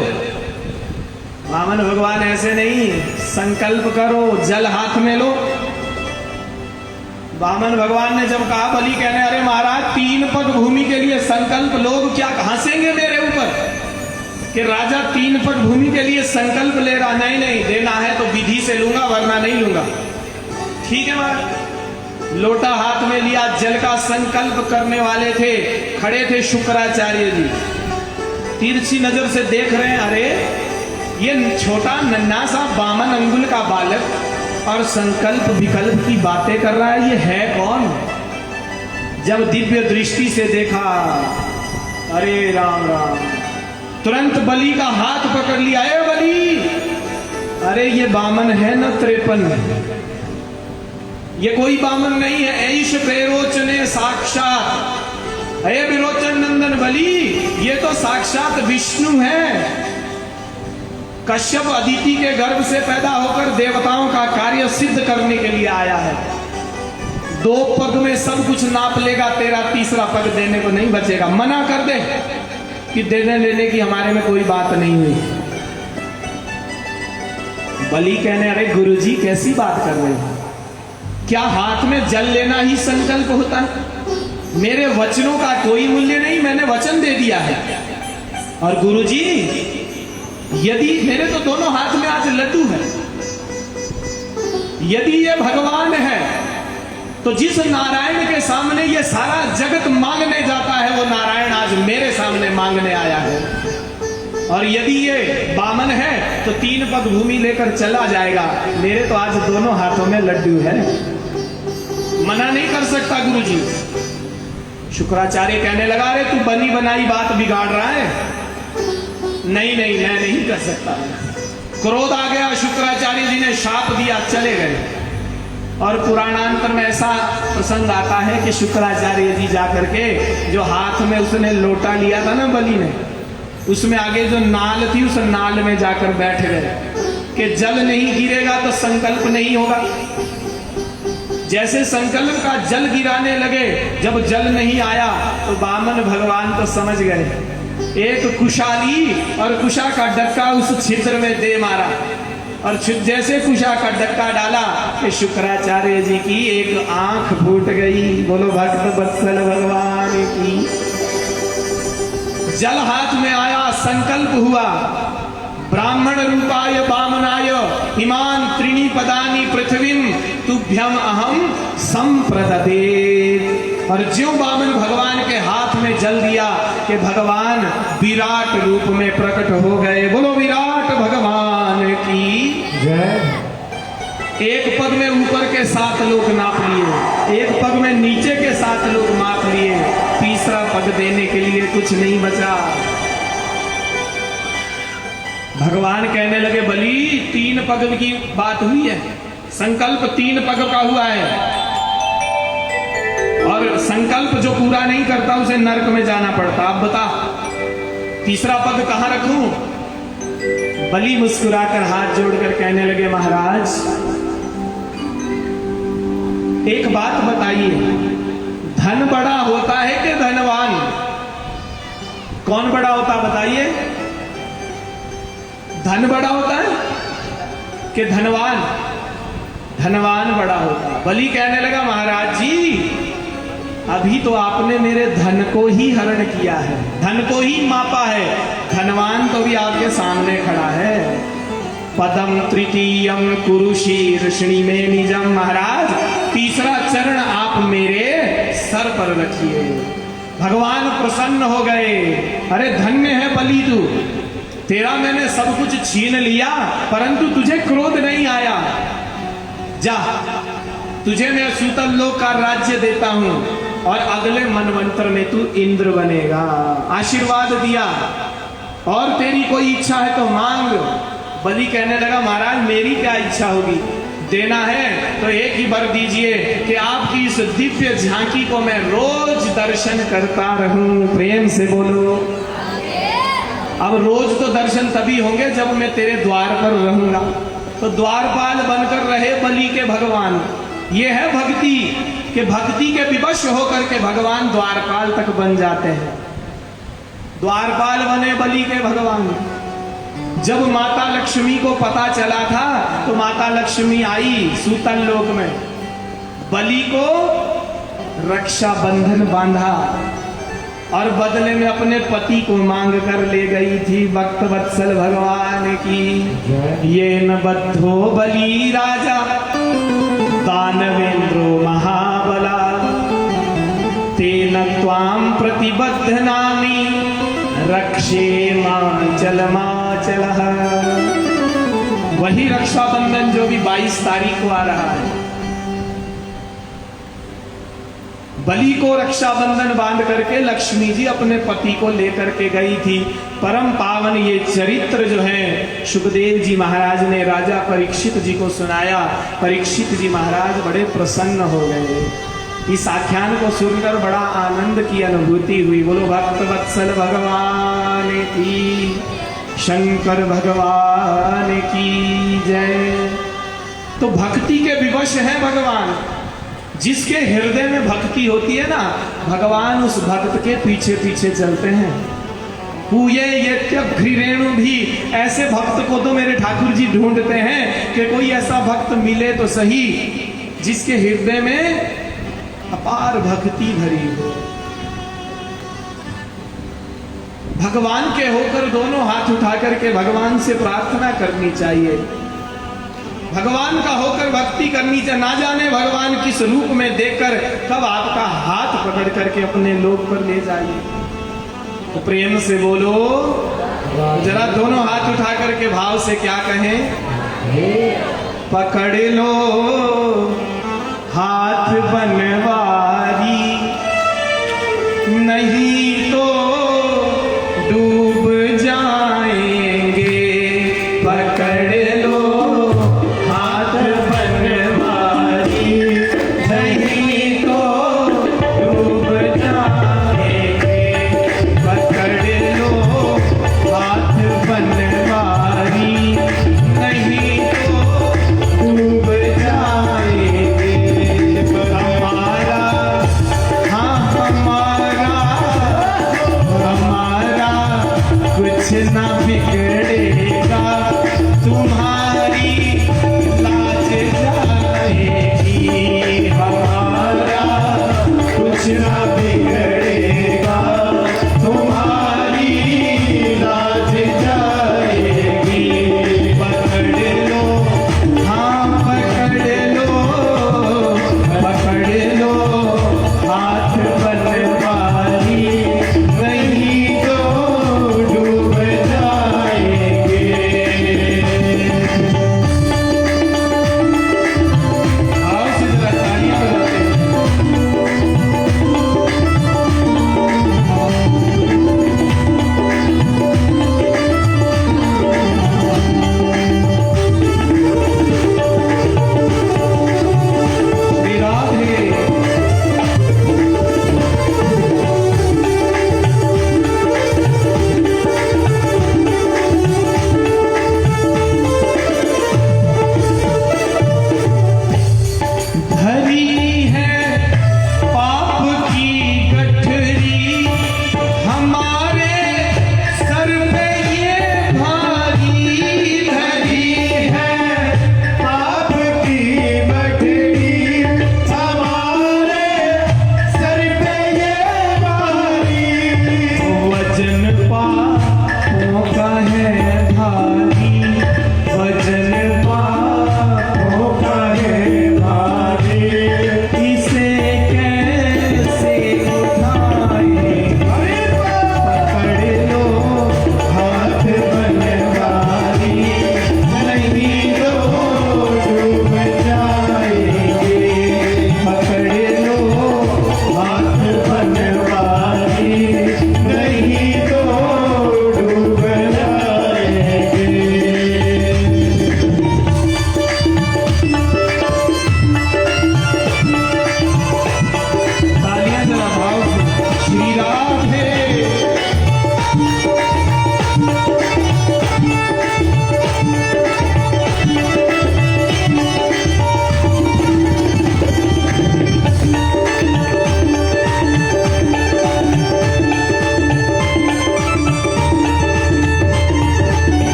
वामन भगवान ऐसे नहीं, संकल्प करो, जल हाथ में लो। वामन भगवान ने जब कहा, बलि कहने, अरे महाराज 3 पग भूमि के लिए संकल्प, लोग क्या हंसेंगे मेरे ऊपर कि राजा 3 पग भूमि के लिए संकल्प ले रहा। नहीं नहीं, देना है तो विधि से लूंगा वरना नहीं लूंगा। ठीक है महाराज। लोटा हाथ में लिया, जल का संकल्प करने वाले थे, खड़े थे शुक्राचार्य जी, तिरछी नजर से देख रहे हैं, अरे ये छोटा नन्हा सा 52 अंगुल का बालक और संकल्प विकल्प की बातें कर रहा है, ये है कौन? जब दिव्य दृष्टि से देखा, अरे राम राम, तुरंत बलि का हाथ पकड़ लिया। ए बलि, अरे ये बामन है न 53, ये कोई बामन नहीं है, ऐश बेरोचने साक्षात, अरे विरोचन नंदन बलि, ये तो साक्षात विष्णु है। कश्यप अदिति के गर्भ से पैदा होकर देवताओं का कार्य सिद्ध करने के लिए आया है। 2 पग में सब कुछ नाप लेगा, तेरा 3रा पग देने को नहीं बचेगा। मना कर दे कि देने लेने की हमारे में कोई बात नहीं हुई। बलि कहने, अरे गुरुजी कैसी बात कर रहे हो? क्या हाथ में जल लेना ही संकल्प होता है? मेरे वचनों का कोई मूल्य नहीं, मैंने वचन दे दिया है। और गुरुजी, यदि मेरे तो दोनों हाथ में आज लड्डू है, यदि ये भगवान है तो जिस नारायण के सामने ये सारा जगत मांगने जाता है, वो नारायण आज मेरे सामने मांगने आया है। और यदि ये बामन है तो 3 पग भूमि लेकर चला जाएगा। मेरे तो आज दोनों हाथों में लड्डू है, मना नहीं कर सकता गुरुजी। शुक्राचार्य कहने लगा, अरे तू बनी बनाई बात बिगाड़ रहा है। नहीं नहीं, मैं नहीं कर सकता। क्रोध आ गया, शुक्राचार्य जी ने शाप दिया, चले गए। और पुराणांतर में ऐसा प्रसंग आता है कि शुक्राचार्य जी जाकर के जो हाथ में उसने लोटा लिया था ना बलि ने, उसमें आगे जो नाल थी उस नाल में जाकर बैठ गए कि जल नहीं गिरेगा तो संकल्प नहीं होगा। जैसे संकल्प का जल गिराने लगे, जब जल नहीं आया तो बामन भगवान तो समझ गए। एक कुशाली और कुशा का डक्का उस छिद्र में दे मारा, और जैसे कुशा का डक्का डाला कि शुक्राचार्य जी की एक आंख फूट गई। बोलो भक्त वत्सल भगवान की। जल हाथ में आया, संकल्प हुआ, ब्राह्मण रूपाय बामनाय इमान त्रीणी पदानी पृथ्वीम तुभ्यम अहम संप्रददे। और ज्यों बामन भगवान के हाथ में जल दिया, कि भगवान विराट रूप में प्रकट हो गए। बोलो विराट भगवान की जय। एक पग में ऊपर के 7 लोग नाप लिए, एक पग में नीचे के 7 लोग माप लिए, तीसरा पग देने के लिए कुछ नहीं बचा। भगवान कहने लगे बलि 3 पग की बात हुई है, संकल्प 3 पग का हुआ है, और संकल्प जो पूरा नहीं करता उसे नरक में जाना पड़ता। अब बता तीसरा पग कहां रखूं? बलि मुस्कुराकर हाथ जोड़कर कहने लगे महाराज एक बात बताइए, धन बड़ा होता है कि धनवान? कौन बड़ा होता बताइए? धन बड़ा होता है कि धनवान? धनवान बड़ा होता है। बलि कहने लगा महाराज जी अभी तो आपने मेरे धन को ही हरण किया है, धन को ही मापा है, धनवान तो भी आपके सामने खड़ा है। पदम तृतीयम कुरुशीर्षणि में निजम। महाराज तीसरा चरण आप मेरे सर पर रखिए। भगवान प्रसन्न हो गए। अरे धन्य है बलि तू, तेरा मैंने सब कुछ छीन लिया परंतु तुझे क्रोध नहीं आया। जा तुझे मैं सूतल लोक का राज्य देता हूं और अगले मनवंतर में तू इंद्र बनेगा। आशीर्वाद दिया और तेरी कोई इच्छा है तो मांग। बलि कहने लगा महाराज मेरी क्या इच्छा होगी, देना है तो एक ही वर दीजिए कि आपकी इस दिव्य झांकी को मैं रोज दर्शन करता रहूं। प्रेम से बोलो। अब रोज तो दर्शन तभी होंगे जब मैं तेरे द्वार पर रहूंगा। तो द्वारपाल बनकर रहे बलि के भगवान। ये है भक्ति कि भक्ति के विवश होकर के भगवान द्वारपाल तक बन जाते हैं। द्वारपाल बने बलि के भगवान। जब माता लक्ष्मी को पता चला था तो माता लक्ष्मी आई सूतल लोक में, बलि को रक्षा बंधन बांधा और बदले में अपने पति को मांग कर ले गई थी। भक्त वत्सल भगवान की। ये न बद्धो बलि राजा दानवेंद्रो महाबला तेन त्वाम प्रतिबद्धनामि रक्षे माचल। वही रक्षाबंधन जो भी 22 तारीख को आ रहा है। बलि को रक्षाबंधन बांध करके लक्ष्मी जी अपने पति को लेकर के गई थी। परम पावन ये चरित्र जो है सुखदेव जी महाराज ने राजा परीक्षित जी को सुनाया। परीक्षित जी महाराज बड़े प्रसन्न हो गए। इस आख्यान को सुनकर बड़ा आनंद की अनुभूति हुई। बोलो भक्त वत्सल भगवान की, शंकर भगवान की जय। तो भक्ति के विवश है भगवान। जिसके हृदय में भक्ति होती है ना, भगवान उस भक्त के पीछे पीछे चलते हैं। पूये यज्ञ भी ऐसे भक्त को तो मेरे ठाकुर जी ढूंढते हैं कि कोई ऐसा भक्त मिले तो सही जिसके हृदय में अपार भक्ति भरी हो। भगवान के होकर दोनों हाथ उठा करके भगवान से प्रार्थना करनी चाहिए। भगवान का होकर भक्ति करनी चाहिए। ना जाने भगवान किस रूप में देखकर कब आपका हाथ पकड़ करके अपने लोक पर ले जाइए। तो प्रेम से बोलो जरा, दोनों हाथ उठा करके भाव से क्या कहें? पकड़ लो हाथ बनवारी, नहीं तो डूब जाएंगे। पकड़ लो हाथ बनवारी, नहीं तो डूब जाएंगे। पकड़ लो हाथ बनवारी, नहीं तो डूब जाएंगे।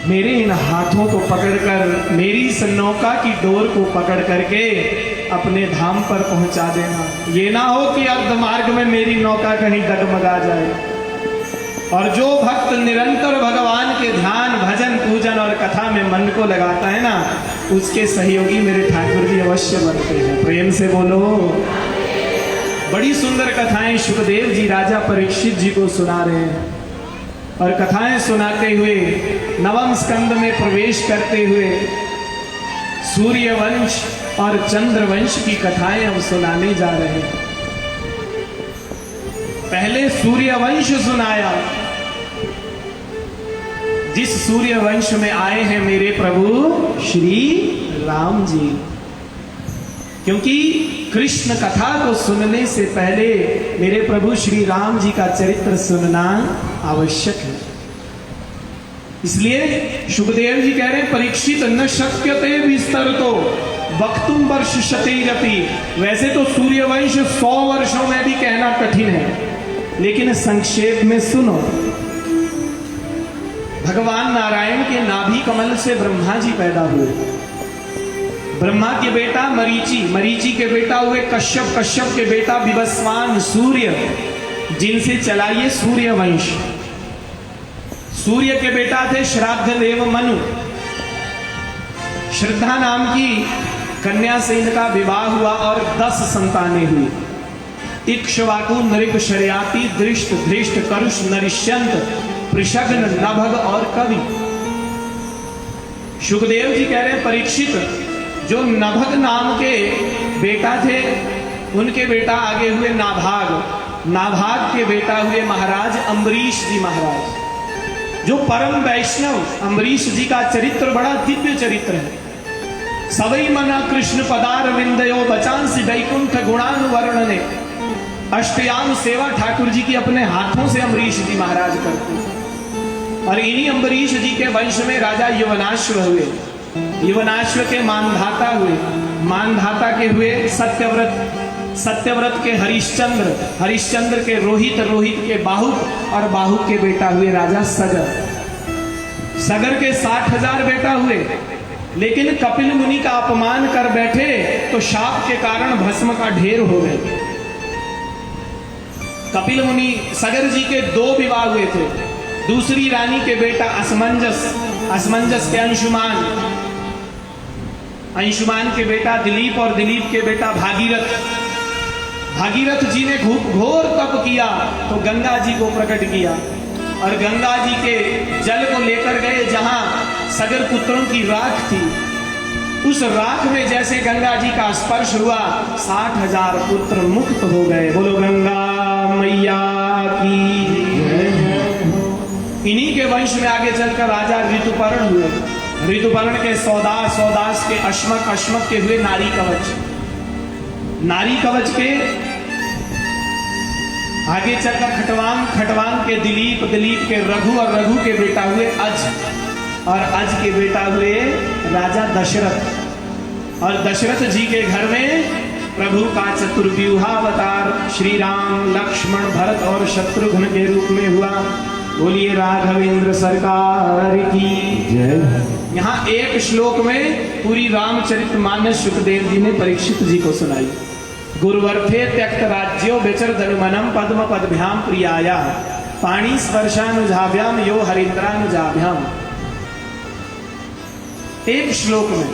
मेरे इन हाथों को पकड़कर, मेरी इस नौका की डोर को पकड़ करके अपने धाम पर पहुंचा देना। ये ना हो कि अर्ध मार्ग में मेरी नौका कहीं डगमगा जाए। और जो भक्त निरंतर भगवान के ध्यान, भजन, पूजन और कथा में मन को लगाता है ना, उसके सहयोगी मेरे ठाकुर जी अवश्य बनते हैं। प्रेम से बोलो। बड़ी सुंदर कथाएं सुखदेव जी राजा परीक्षित जी को सुना रहे हैं। और कथाएं सुनाते हुए नवम स्कंद में प्रवेश करते हुए सूर्यवंश और चंद्रवंश की कथाएं हम सुनाने जा रहे हैं। पहले सूर्यवंश सुनाया, जिस सूर्यवंश में आए हैं मेरे प्रभु श्री राम जी। क्योंकि कृष्ण कथा को सुनने से पहले मेरे प्रभु श्री राम जी का चरित्र सुनना आवश्यक है। इसलिए सुखदेव जी कह रहे हैं, परीक्षित न शक्यते विस्तर तो वक्तुम वर्ष शतैरपि। वैसे तो सूर्यवंश 100 वर्षों में भी कहना कठिन है, लेकिन संक्षेप में सुनो। भगवान नारायण के नाभि कमल से ब्रह्मा जी पैदा हुए। ब्रह्मा के बेटा मरीचि, मरीचि के बेटा हुए कश्यप, कश्यप के बेटा विवस्वान सूर्य, जिनसे चला ये सूर्यवंश। सूर्य के बेटा थे श्राद्ध देव मनु। श्रद्धा नाम की कन्या से इनका विवाह हुआ और 10 संतानें हुई। इक्ष्वाकु, नृप, शर्याति, दृष्ट, धृष्ट, करुष, नरिष्यंत, पृषग्न, नभग और कवि। सुखदेव जी कह रहे हैं, परीक्षित जो नभग नाम के बेटा थे, उनके बेटा आगे हुए नाभाग, नाभाग के बेटा हुए महाराज अम्बरीश जी महाराज। जो परम वैष्णव, अम्बरीश जी का चरित्र बड़ा दिव्य चरित्र है। सवई मना कृष्ण पदार विंदयो बचांसी वैकुंठ गुणानुवर्णने। अष्टयाम सेवा ठाकुर जी की अपने हाथों से अम्बरीश जी महाराज करते हैं। और इन्हीं अम्बरीश जी के वंश में राजा यवनाश्व हुए। यवनाश्व के मानधाता हुए, मानधाता के हुए सत्यव्रत, सत्यव्रत के हरिश्चंद्र, हरिश्चंद्र के रोहित, रोहित के बाहुक और बाहुक के बेटा हुए राजा सगर। सगर के 60,000 बेटा हुए, लेकिन कपिल मुनि का अपमान कर बैठे तो शाप के कारण भस्म का ढेर हो गए। कपिल मुनि, सगर जी के 2 विवाह हुए थे। दूसरी रानी के बेटा असमंजस, असमंजस के अंशुमान, अंशुमान के बेटा दिलीप और दिलीप के बेटा भागीरथ। भागीरथ जी ने घोर तप किया तो गंगा जी को प्रकट किया और गंगा जी के जल को लेकर गए जहां सगर पुत्रों की राख थी। उस राख में जैसे गंगा जी का स्पर्श हुआ, 60,000 पुत्र मुक्त हो गए। बोलो गंगा मैया की। इन्हीं के वंश में आगे चलकर राजा ऋतुपर्ण हुए। ऋतुपर्ण के सौदास, सौदास के अश्मक, अश्मक के हुए नारी कवच, नारी कवच के आगे चलकर खटवांग, खटवांग के दिलीप, दिलीप के रघु और रघु के बेटा हुए अज, और अज के बेटा हुए राजा दशरथ। और दशरथ जी के घर में प्रभु का चतुर्व्यूहावतार श्री राम, लक्ष्मण, भरत और शत्रुघ्न के रूप में हुआ। बोलिए राघवेंद्र सरकार की जय। यहाँ एक श्लोक में पूरी रामचरितमानस सुखदेव जी ने परीक्षित जी को सुनाई। गुरुवर्थे त्यक्त राज्यो बेचर धनुमनम पद्म पदभ्याम प्रियाया पाणी स्पर्शानुजाभ्याम यो हरिंद्रानुजाभ्याम। एक श्लोक में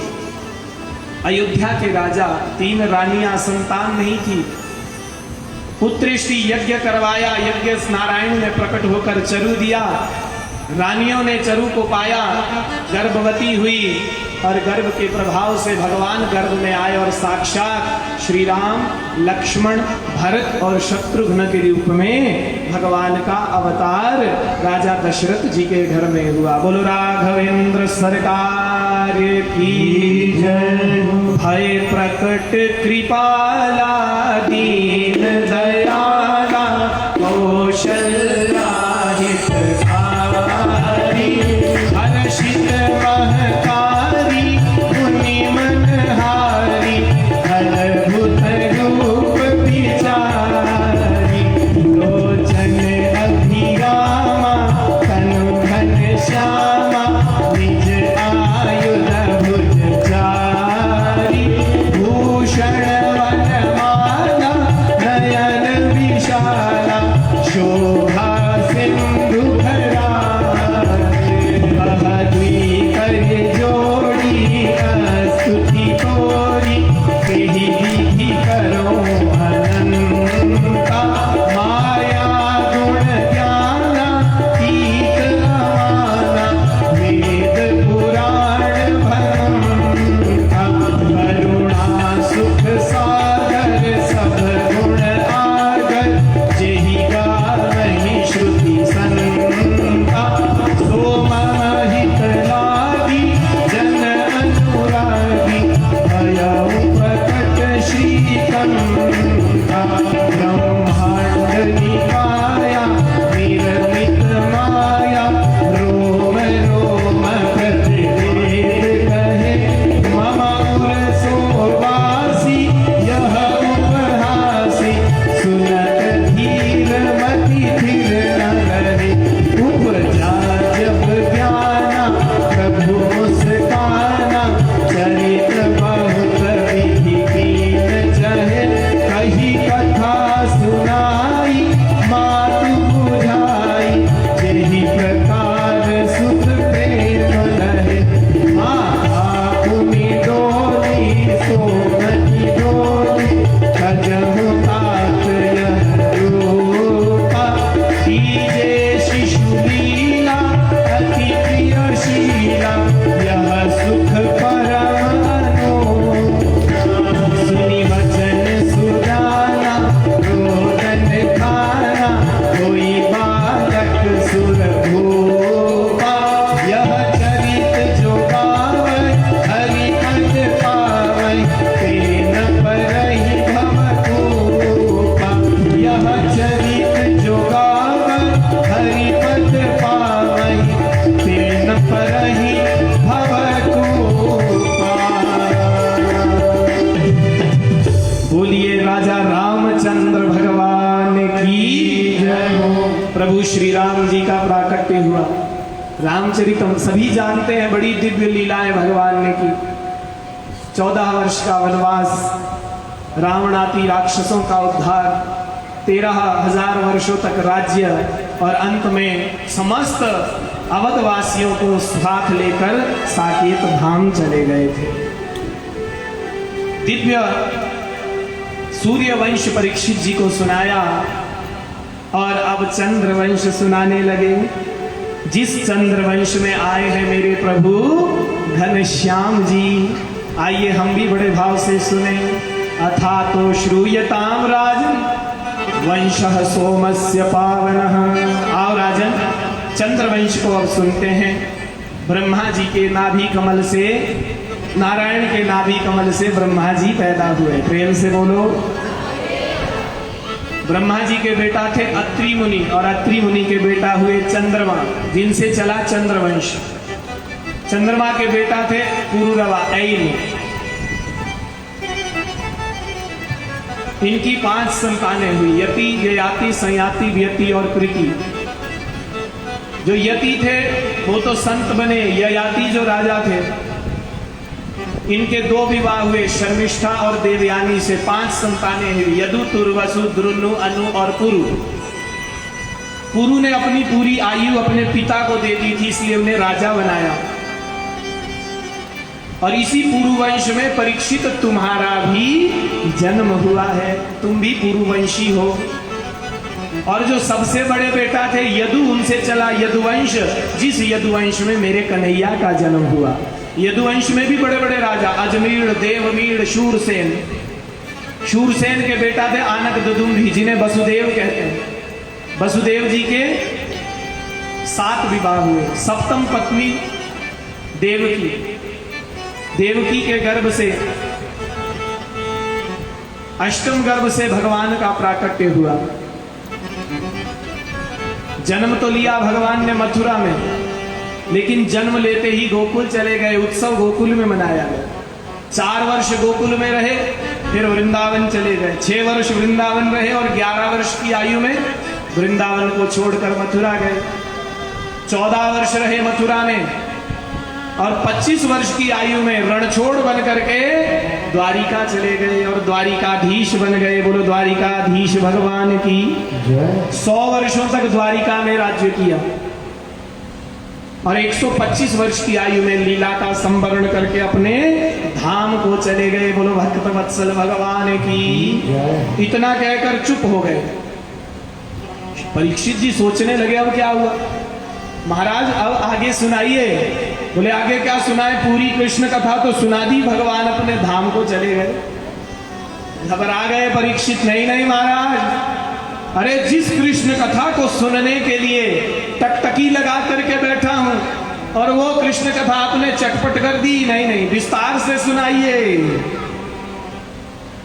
अयोध्या के राजा, 3 रानियां, संतान नहीं थी, पुत्रेष्टि यज्ञ करवाया। यज्ञ नारायण ने प्रकट होकर चरु दिया। रानियों ने चरु को पाया, गर्भवती हुई और गर्भ के प्रभाव से भगवान गर्भ में आए और साक्षात श्री राम, लक्ष्मण, भरत और शत्रुघ्न के रूप में भगवान का अवतार राजा दशरथ जी के घर में हुआ। बोलो राघवेंद्र सरकार की जय। भय प्रकट कृपाला दीन दयाला कौशल्या हितकारी हर्षित महकारी मुनि मनहारी अद्भुत रूप विचारी लोचन अभिरामा तनु घन श्यामा श्री राम जी का प्राकट्य हुआ। रामचरितम सभी जानते हैं, बड़ी दिव्य लीलाएं भगवान ने की। 14 वर्ष का वनवास, रावणादि राक्षसों का उद्धार, 13,000 वर्षों तक राज्य, और अंत में समस्त अवधवासियों को साथ लेकर साकेत धाम चले गए थे। दिव्य सूर्यवंश परीक्षित जी को सुनाया और अब चंद्रवंश सुनाने लगे। जिस चंद्रवंश में आए हैं मेरे प्रभु घनश्याम जी, आइए हम भी बड़े भाव से सुने। अथा तो श्रूयताम राजन वंशः सोमस्य पावनः। आओ राजन, चंद्रवंश को अब सुनते हैं। ब्रह्मा जी के नाभि कमल से, नारायण के नाभि कमल से ब्रह्मा जी पैदा हुए। प्रेम से बोलो। ब्रह्मा जी के बेटा थे अत्रि मुनि, और अत्रि मुनि के बेटा हुए चंद्रमा, जिनसे चला चंद्रवंश। चंद्रमा के बेटा थे पुरुरवा, ऐल। इनकी 5 संतानें हुई, यति, ययाति, संयाति, व्यति और कृति। जो यति थे वो तो संत बने, ययाति जो राजा थे, इनके 2 विवाह हुए, शर्मिष्ठा और देवयानी से। 5 संतानें हुई, यदु, तुर्वसु, द्रुनु, अनु और पुरु। पुरु ने अपनी पूरी आयु अपने पिता को दे दी थी, इसलिए उन्हें राजा बनाया। और इसी पुरुवंश में परीक्षित तुम्हारा भी जन्म हुआ है, तुम भी पुरुवंशी हो। और जो सबसे बड़े बेटा थे यदु, उनसे चला यदुवंश, जिस यदुवंश में मेरे कन्हैया का जन्म हुआ। यदुवंश में भी बड़े बड़े राजा, अजमीर, देवमीर, शूरसेन। शूरसेन के बेटा थे आनक दुदुम्भी, जिन्हें वसुदेव कहते हैं। वसुदेव जी के 7 विवाह हुए। सप्तम पत्नी देवकी, देवकी के गर्भ से, अष्टम गर्भ से भगवान का प्राकट्य हुआ। जन्म तो लिया भगवान ने मथुरा में, लेकिन जन्म लेते ही गोकुल चले गए। उत्सव गोकुल में मनाया गया। 4 वर्ष गोकुल में रहे, फिर वृंदावन चले गए। 6 वर्ष वृंदावन रहे और 11 वर्ष की आयु में वृंदावन को छोड़कर मथुरा गए। 14 वर्ष रहे मथुरा में और 25 वर्ष की आयु में रणछोड़ बन करके द्वारिका चले गए और द्वारिकाधीश बन गए। बोलो द्वारिकाधीश भगवान की। 100 वर्षों तक द्वारिका में राज्य किया और 125 वर्ष की आयु में लीला का संवरण करके अपने धाम को चले गए। बोलो भक्त वत्सल भगवान की। इतना कहकर चुप हो गए। परीक्षित जी सोचने लगे अब क्या हुआ। महाराज अब आगे सुनाइए। बोले आगे क्या सुनाए, पूरी कृष्ण कथा तो सुना दी, भगवान अपने धाम को चले गए। घबरा गए परीक्षित। नहीं महाराज, अरे जिस कृष्ण कथा को सुनने के लिए टकटकी लगा करके बैठा हूं और वो कृष्ण कथा आपने चटपट कर दी। नहीं, विस्तार से सुनाइए।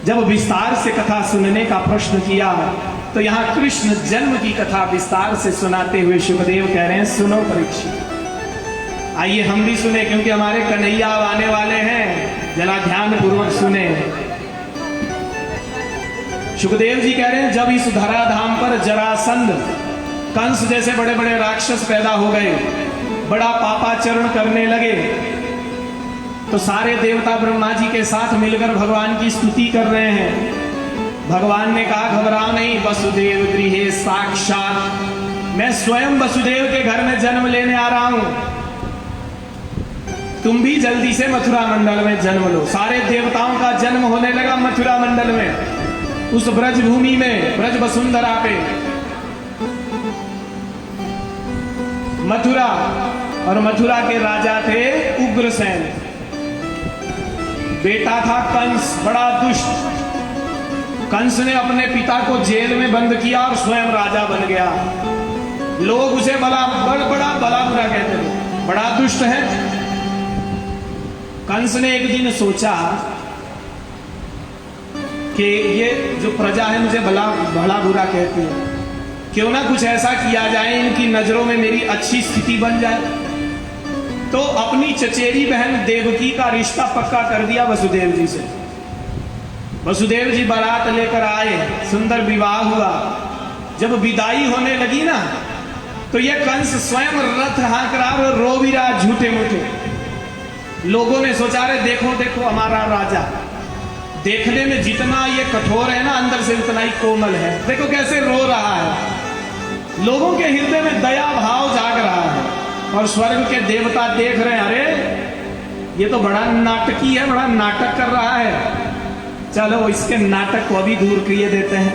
जब विस्तार से कथा सुनने का प्रश्न किया तो यहां कृष्ण जन्म की कथा विस्तार से सुनाते हुए सुखदेव कह रहे हैं, सुनो परीक्षित, आइए हम भी सुने, क्योंकि हमारे कन्हैया आने वाले हैं। जरा ध्यान पूर्वक सुने। सुखदेव जी कह रहे हैं, जब इस धराधाम पर जरासंध, कंस जैसे बड़े बड़े राक्षस पैदा हो गए, बड़ा पापाचरण करने लगे, तो सारे देवता ब्रह्मा जी के साथ मिलकर भगवान की स्तुति कर रहे हैं। भगवान ने कहा, घबराओ नहीं, वसुदेव गृहे साक्षात, मैं स्वयं वसुदेव के घर में जन्म लेने आ रहा हूं। तुम भी जल्दी से मथुरा मंडल में जन्म लो। सारे देवताओं का जन्म होने लगा मथुरा मंडल में, उस ब्रज भूमि में, ब्रज वसुंधरा पे। मथुरा, और मथुरा के राजा थे उग्रसेन। बेटा था कंस, बड़ा दुष्ट। कंस ने अपने पिता को जेल में बंद किया और स्वयं राजा बन गया। लोग उसे बड़ा बुरा कहते थे, बड़ा दुष्ट है। कंस ने एक दिन सोचा कि ये जो प्रजा है मुझे भला बुरा कहती है, क्यों ना कुछ ऐसा किया जाए इनकी नजरों में मेरी अच्छी स्थिति बन जाए। तो अपनी चचेरी बहन देवकी का रिश्ता पक्का कर दिया वसुदेव जी से। वसुदेव जी बारात लेकर आए, सुंदर विवाह हुआ। जब विदाई होने लगी ना, तो ये कंस स्वयं रथ हाँक रहा और रो भी रहा झूठे मूठे। लोगों ने सोचा रहे देखो देखो हमारा राजा, देखने में जितना ये कठोर है ना अंदर से उतना ही कोमल है, देखो कैसे रो रहा है। लोगों के हृदय में दया भाव जाग रहा है और स्वर्ग के देवता देख रहे हैं, अरे ये तो बड़ा नाटकी है, बड़ा नाटक कर रहा है, चलो इसके नाटक को अभी दूर किए देते हैं।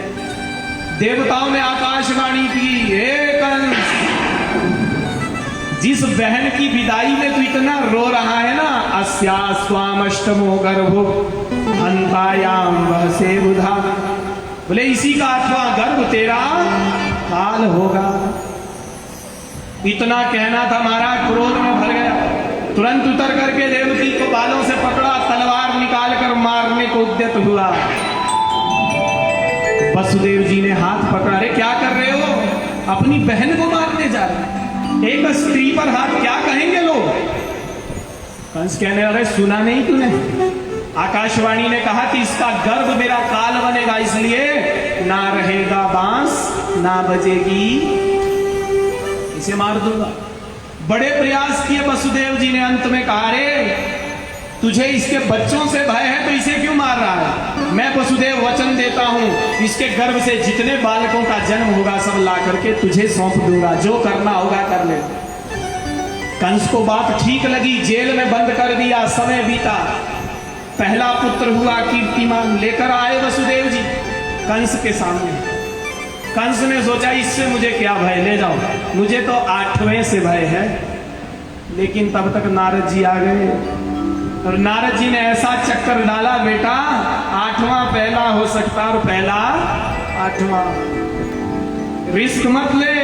देवताओं ने आकाशवाणी की, हे कंस, जिस बहन की विदाई में तू इतना रो रहा है ना, अस्या स्वाम अष्टमो गर्भो अंतायाम वहसे बुधा, बोले इसी का 8वां गर्भ तेरा काल होगा। इतना कहना था, महाराज क्रोध में भर गया, तुरंत उतर करके देवकी को बालों से पकड़ा, तलवार निकालकर मारने को उद्यत हुआ। वसुदेव जी ने हाथ पकड़ा, अरे क्या कर रहे हो, अपनी बहन को मारने जा रहे, एक स्त्री पर हाथ, क्या कहेंगे लोग। कंस कहने, अरे सुना नहीं तूने, आकाशवाणी ने कहा कि इसका गर्भ मेरा काल बनेगा, इसलिए ना रहेगा बांस ना बजेगी, इसे मार दूंगा। बड़े प्रयास किए वसुदेव जी ने, अंत में कहा, रे तुझे इसके बच्चों से भय है तो इसे क्यों मार रहा है, मैं वसुदेव वचन देता हूं इसके गर्भ से जितने बालकों का जन्म होगा सब ला करके तुझे सौंप दूंगा, जो करना होगा कर ले। कंस को बात ठीक लगी, जेल में बंद कर दिया, समय बीता, पहला पुत्र हुआ कीर्तिमान, लेकर आए वसुदेव जी कंस के सामने। कंस ने सोचा इससे मुझे क्या भय, ले जाओ, मुझे तो 8वें से भय है। लेकिन तब तक नारद जी आ गए और नारद जी ने ऐसा चक्कर डाला, बेटा 8वां पहला हो सकता और पहला 8वां, रिस्क मत ले,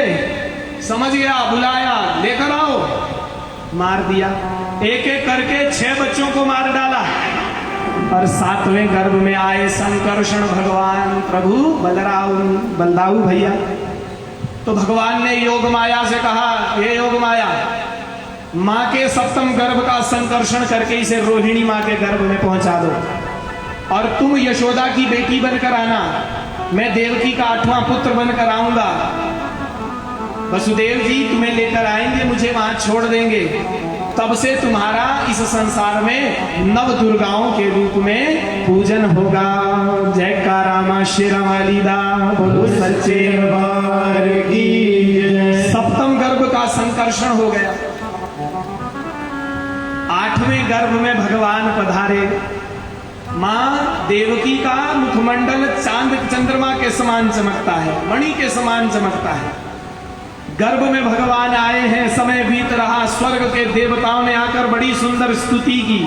समझ गया, बुलाया, लेकर आओ, मार दिया। एक एक करके 6 बच्चों को मार डाला और 7वें गर्भ में आए संकर्षण भगवान प्रभु बलदाऊ भैया। तो भगवान ने योग माया से कहा, ये योग माया, मां के 7वें गर्भ का संकर्षण करके इसे रोहिणी मां के गर्भ में पहुंचा दो और तुम यशोदा की बेटी बनकर आना, मैं देवकी का 8वां पुत्र बनकर आऊंगा। वसुदेव जी तुम्हें लेकर आएंगे, मुझे वहां छोड़ देंगे, तब से तुम्हारा इस संसार में नव दुर्गाओं के रूप में पूजन होगा। जयकारा मां शेरा वाली दा, बोलो सच्चे दरबार की। 7वें गर्भ का संकर्षण हो गया, 8वें गर्भ में भगवान पधारे। मां देवकी का मुखमंडल चांद चंद्रमा के समान चमकता है, मणि के समान चमकता है। गर्भ में भगवान आए हैं, समय बीत रहा, स्वर्ग के देवताओं ने आकर बड़ी सुंदर स्तुति की।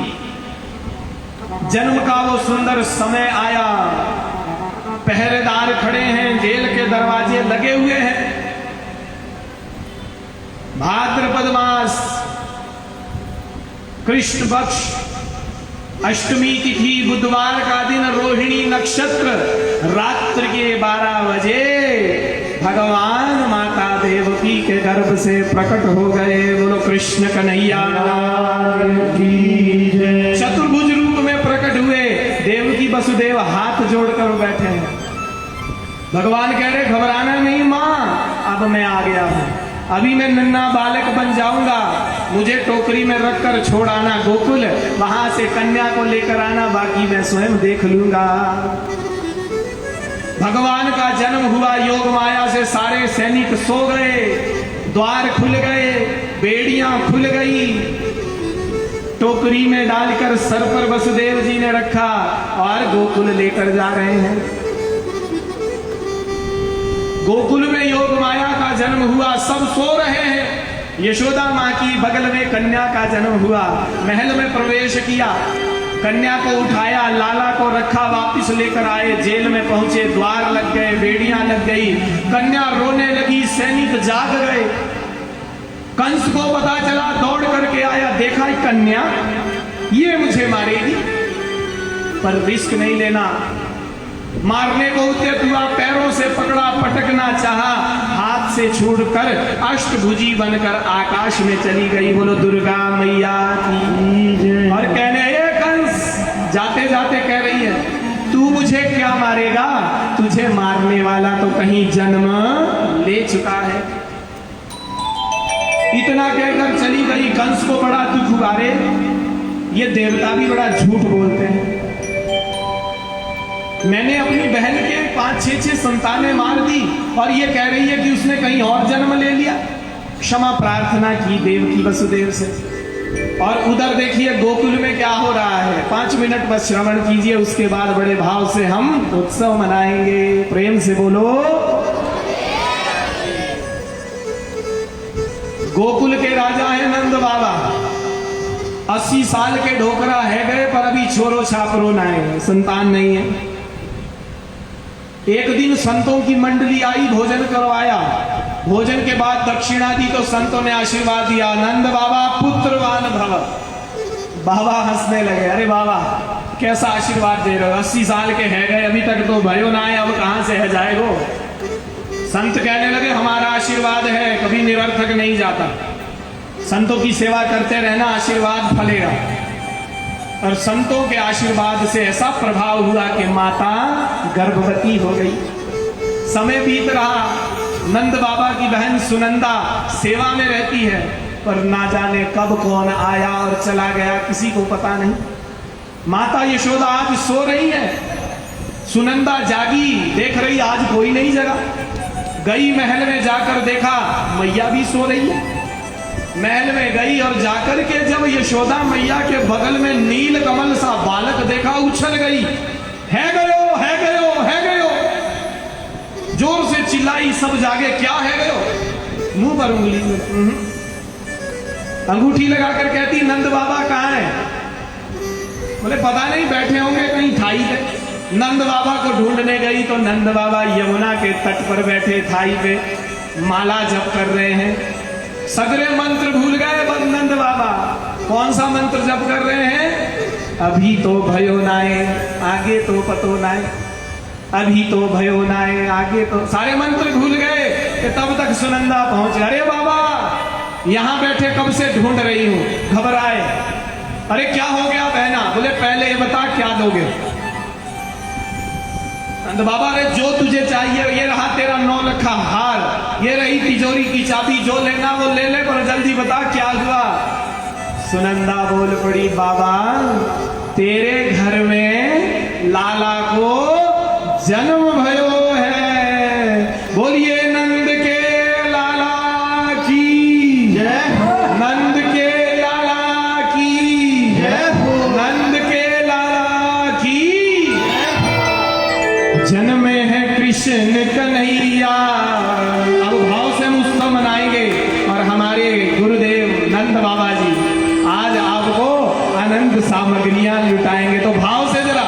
जन्म का वो सुंदर समय आया, पहरेदार खड़े हैं, जेल के दरवाजे लगे हुए हैं। भाद्रपद मास कृष्ण पक्ष अष्टमी तिथि बुधवार का दिन, रोहिणी नक्षत्र, रात्रि के 12 बजे भगवान माता देवकी के गर्भ से प्रकट हो गए। बोलो कृष्ण कन्हैया की जय। चतुर्भुज रूप में प्रकट हुए, देवकी वसुदेव हाथ जोड़कर बैठे हैं। भगवान कह रहे घबराना नहीं मां, अब मैं आ गया हूं, अभी मैं नन्हा बालक बन जाऊंगा, मुझे टोकरी में रखकर छोड़ आना गोकुल, वहां से कन्या को लेकर आना, बाकी मैं स्वयं देख लूंगा। भगवान का जन्म हुआ, योग माया से सारे सैनिक सो गए, द्वार खुल गए, बेड़ियां खुल गई, टोकरी में डालकर सर पर वसुदेव जी ने रखा और गोकुल लेकर जा रहे हैं। गोकुल में योग माया का जन्म हुआ, सब सो रहे हैं। यशोदा मां की बगल में कन्या का जन्म हुआ, महल में प्रवेश किया, कन्या को उठाया, लाला को रखा, वापस लेकर आए, जेल में पहुंचे, द्वार लग गए, बेड़ियां लग गई, कन्या रोने लगी, सैनिक जाग गए। कंस को पता चला, दौड़ करके आया, देखा कन्या ये मुझे मारेगी, पर रिस्क नहीं लेना, मारने को उद्यत हुआ, पैरों से पकड़ा, पटकना चाहा, हाथ से छूटकर अष्टभुजी बनकर आकाश में चली गई। बोलो दुर्गा मैया की जय। और कहने ये कंस, जाते जाते कह रही है तू मुझे क्या मारेगा, तुझे मारने वाला तो कहीं जन्म ले चुका है। इतना कहकर चली गई। कंस को बड़ा दुख हुआ। रे ये देवता भी बड़ा झूठ बोलते हैं। मैंने अपनी बहन के 5-6 संतानें मार दी और ये कह रही है कि उसने कहीं और जन्म ले लिया। क्षमा प्रार्थना की देवकी वसुदेव से। और उधर देखिए गोकुल में क्या हो रहा है। 5 मिनट बस श्रवण कीजिए, उसके बाद बड़े भाव से हम उत्सव मनाएंगे। प्रेम से बोलो। गोकुल के राजा है नंद बाबा। 80 साल के ढोकरा है गए, पर अभी छोरो छापरो ना है, संतान नहीं है। एक दिन संतों की मंडली आई, भोजन करवाया। भोजन के बाद दक्षिणा दी तो संतों ने आशीर्वाद दिया, नंद बाबा पुत्रवान भव। बाबा हंसने लगे, अरे बाबा कैसा आशीर्वाद दे रहे हो, 80 साल के है गए, अभी तक तो भयो ना है, अब कहां से है जाएगो। संत कहने लगे हमारा आशीर्वाद है, कभी निरर्थक नहीं जाता। संतों की सेवा करते रहना, आशीर्वाद फलेगा। और संतों के आशीर्वाद से ऐसा प्रभाव हुआ कि माता गर्भवती हो गई। समय बीत रहा। नंद बाबा की बहन सुनंदा सेवा में रहती है, पर ना जाने कब कौन आया और चला गया, किसी को पता नहीं। माता यशोदा आज सो रही है, सुनंदा जागी, देख रही आज कोई नहीं जगा। गई महल में, जाकर देखा मैया भी सो रही है। महल में गई और जाकर के जब यशोदा मैया के बगल में नील कमल सा बालक देखा, उछल गई, है गयो, है गयो, है गयो। जोर से चिल्लाई, सब जागे, क्या है गयो। मुंह पर उंगली अंगूठी लगाकर कहती नंद बाबा कहाँ है। बोले पता नहीं, बैठे होंगे कहीं थाई पे। नंद बाबा को ढूंढने गई तो नंद बाबा यमुना के तट पर बैठे थाई पे माला जप कर रहे हैं। सगरे मंत्र भूल गए नंद बाबा। कौन सा मंत्र जप कर रहे हैं? अभी तो भयो नाए, आगे तो पतो नाए। अभी तो भयो नाए, आगे तो, सारे मंत्र भूल गए कि तब तक सुनंदा पहुंचे। अरे बाबा यहां बैठे कब से ढूंढ रही हूं। घबराए, अरे क्या हो गया बहना। बोले पहले ये बता क्या दोगे। नंद बाबा रे जो तुझे चाहिए, ये रहा तेरा 9 लखा हार, ये रही तिजोरी की चाबी, जो लेना वो ले ले, पर जल्दी बता क्या हुआ। सुनंदा बोल पड़ी, बाबा तेरे घर में लाला को जन्म भयो है। बोलिए नंद के लाला की जय, नंद के लाला की जय, नंद के लाला की। जन्मे है कृष्ण कन्हैया। अब भाव से हम उत्सव मनाएंगे और हमारे गुरुदेव नंद बाबा जी आज आपको आनंद सामग्रियां लुटाएंगे। तो भाव से जरा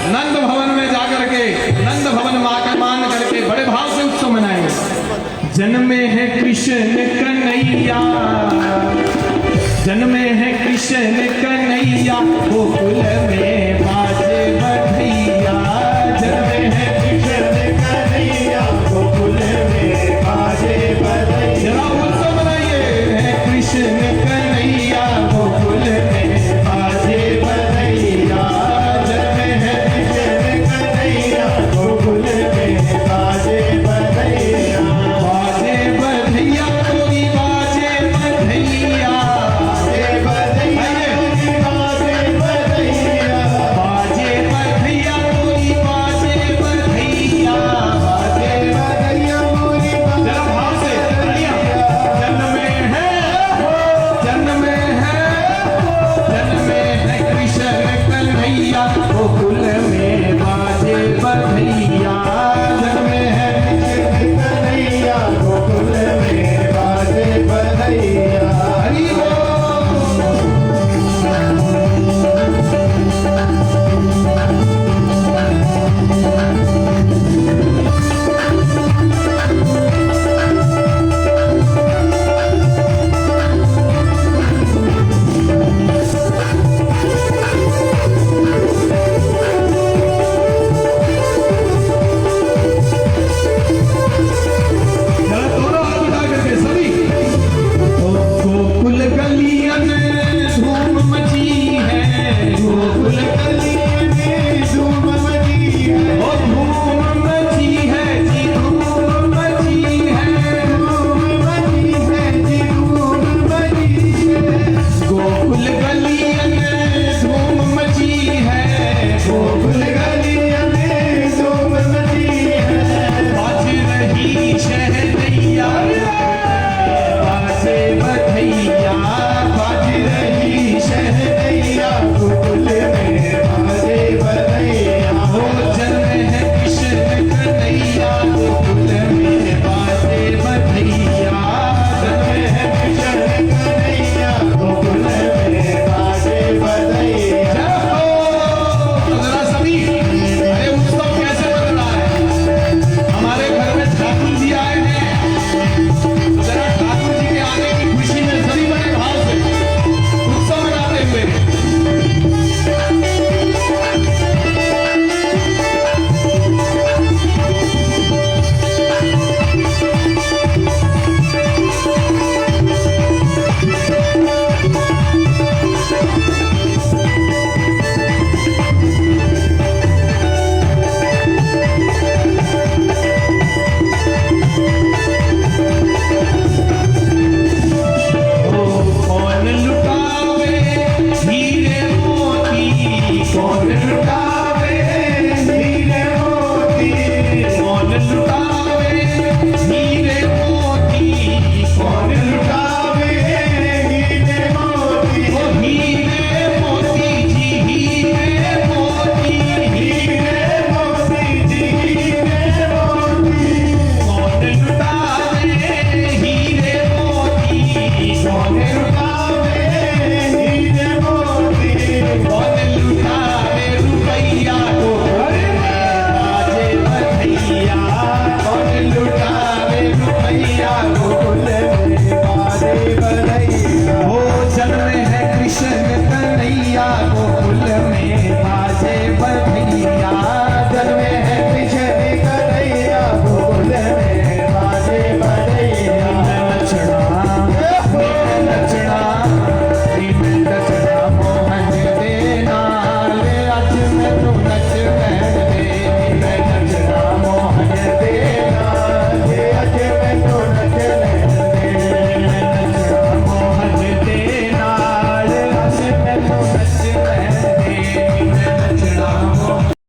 नंद भवन में जाकर के नंद भवन मां का मान करके बड़े भाव से उत्सव मनाएंगे। जन्मे है कृष्ण कन्हैया, जन्मे है कृष्ण कन्हैया, गोकुल में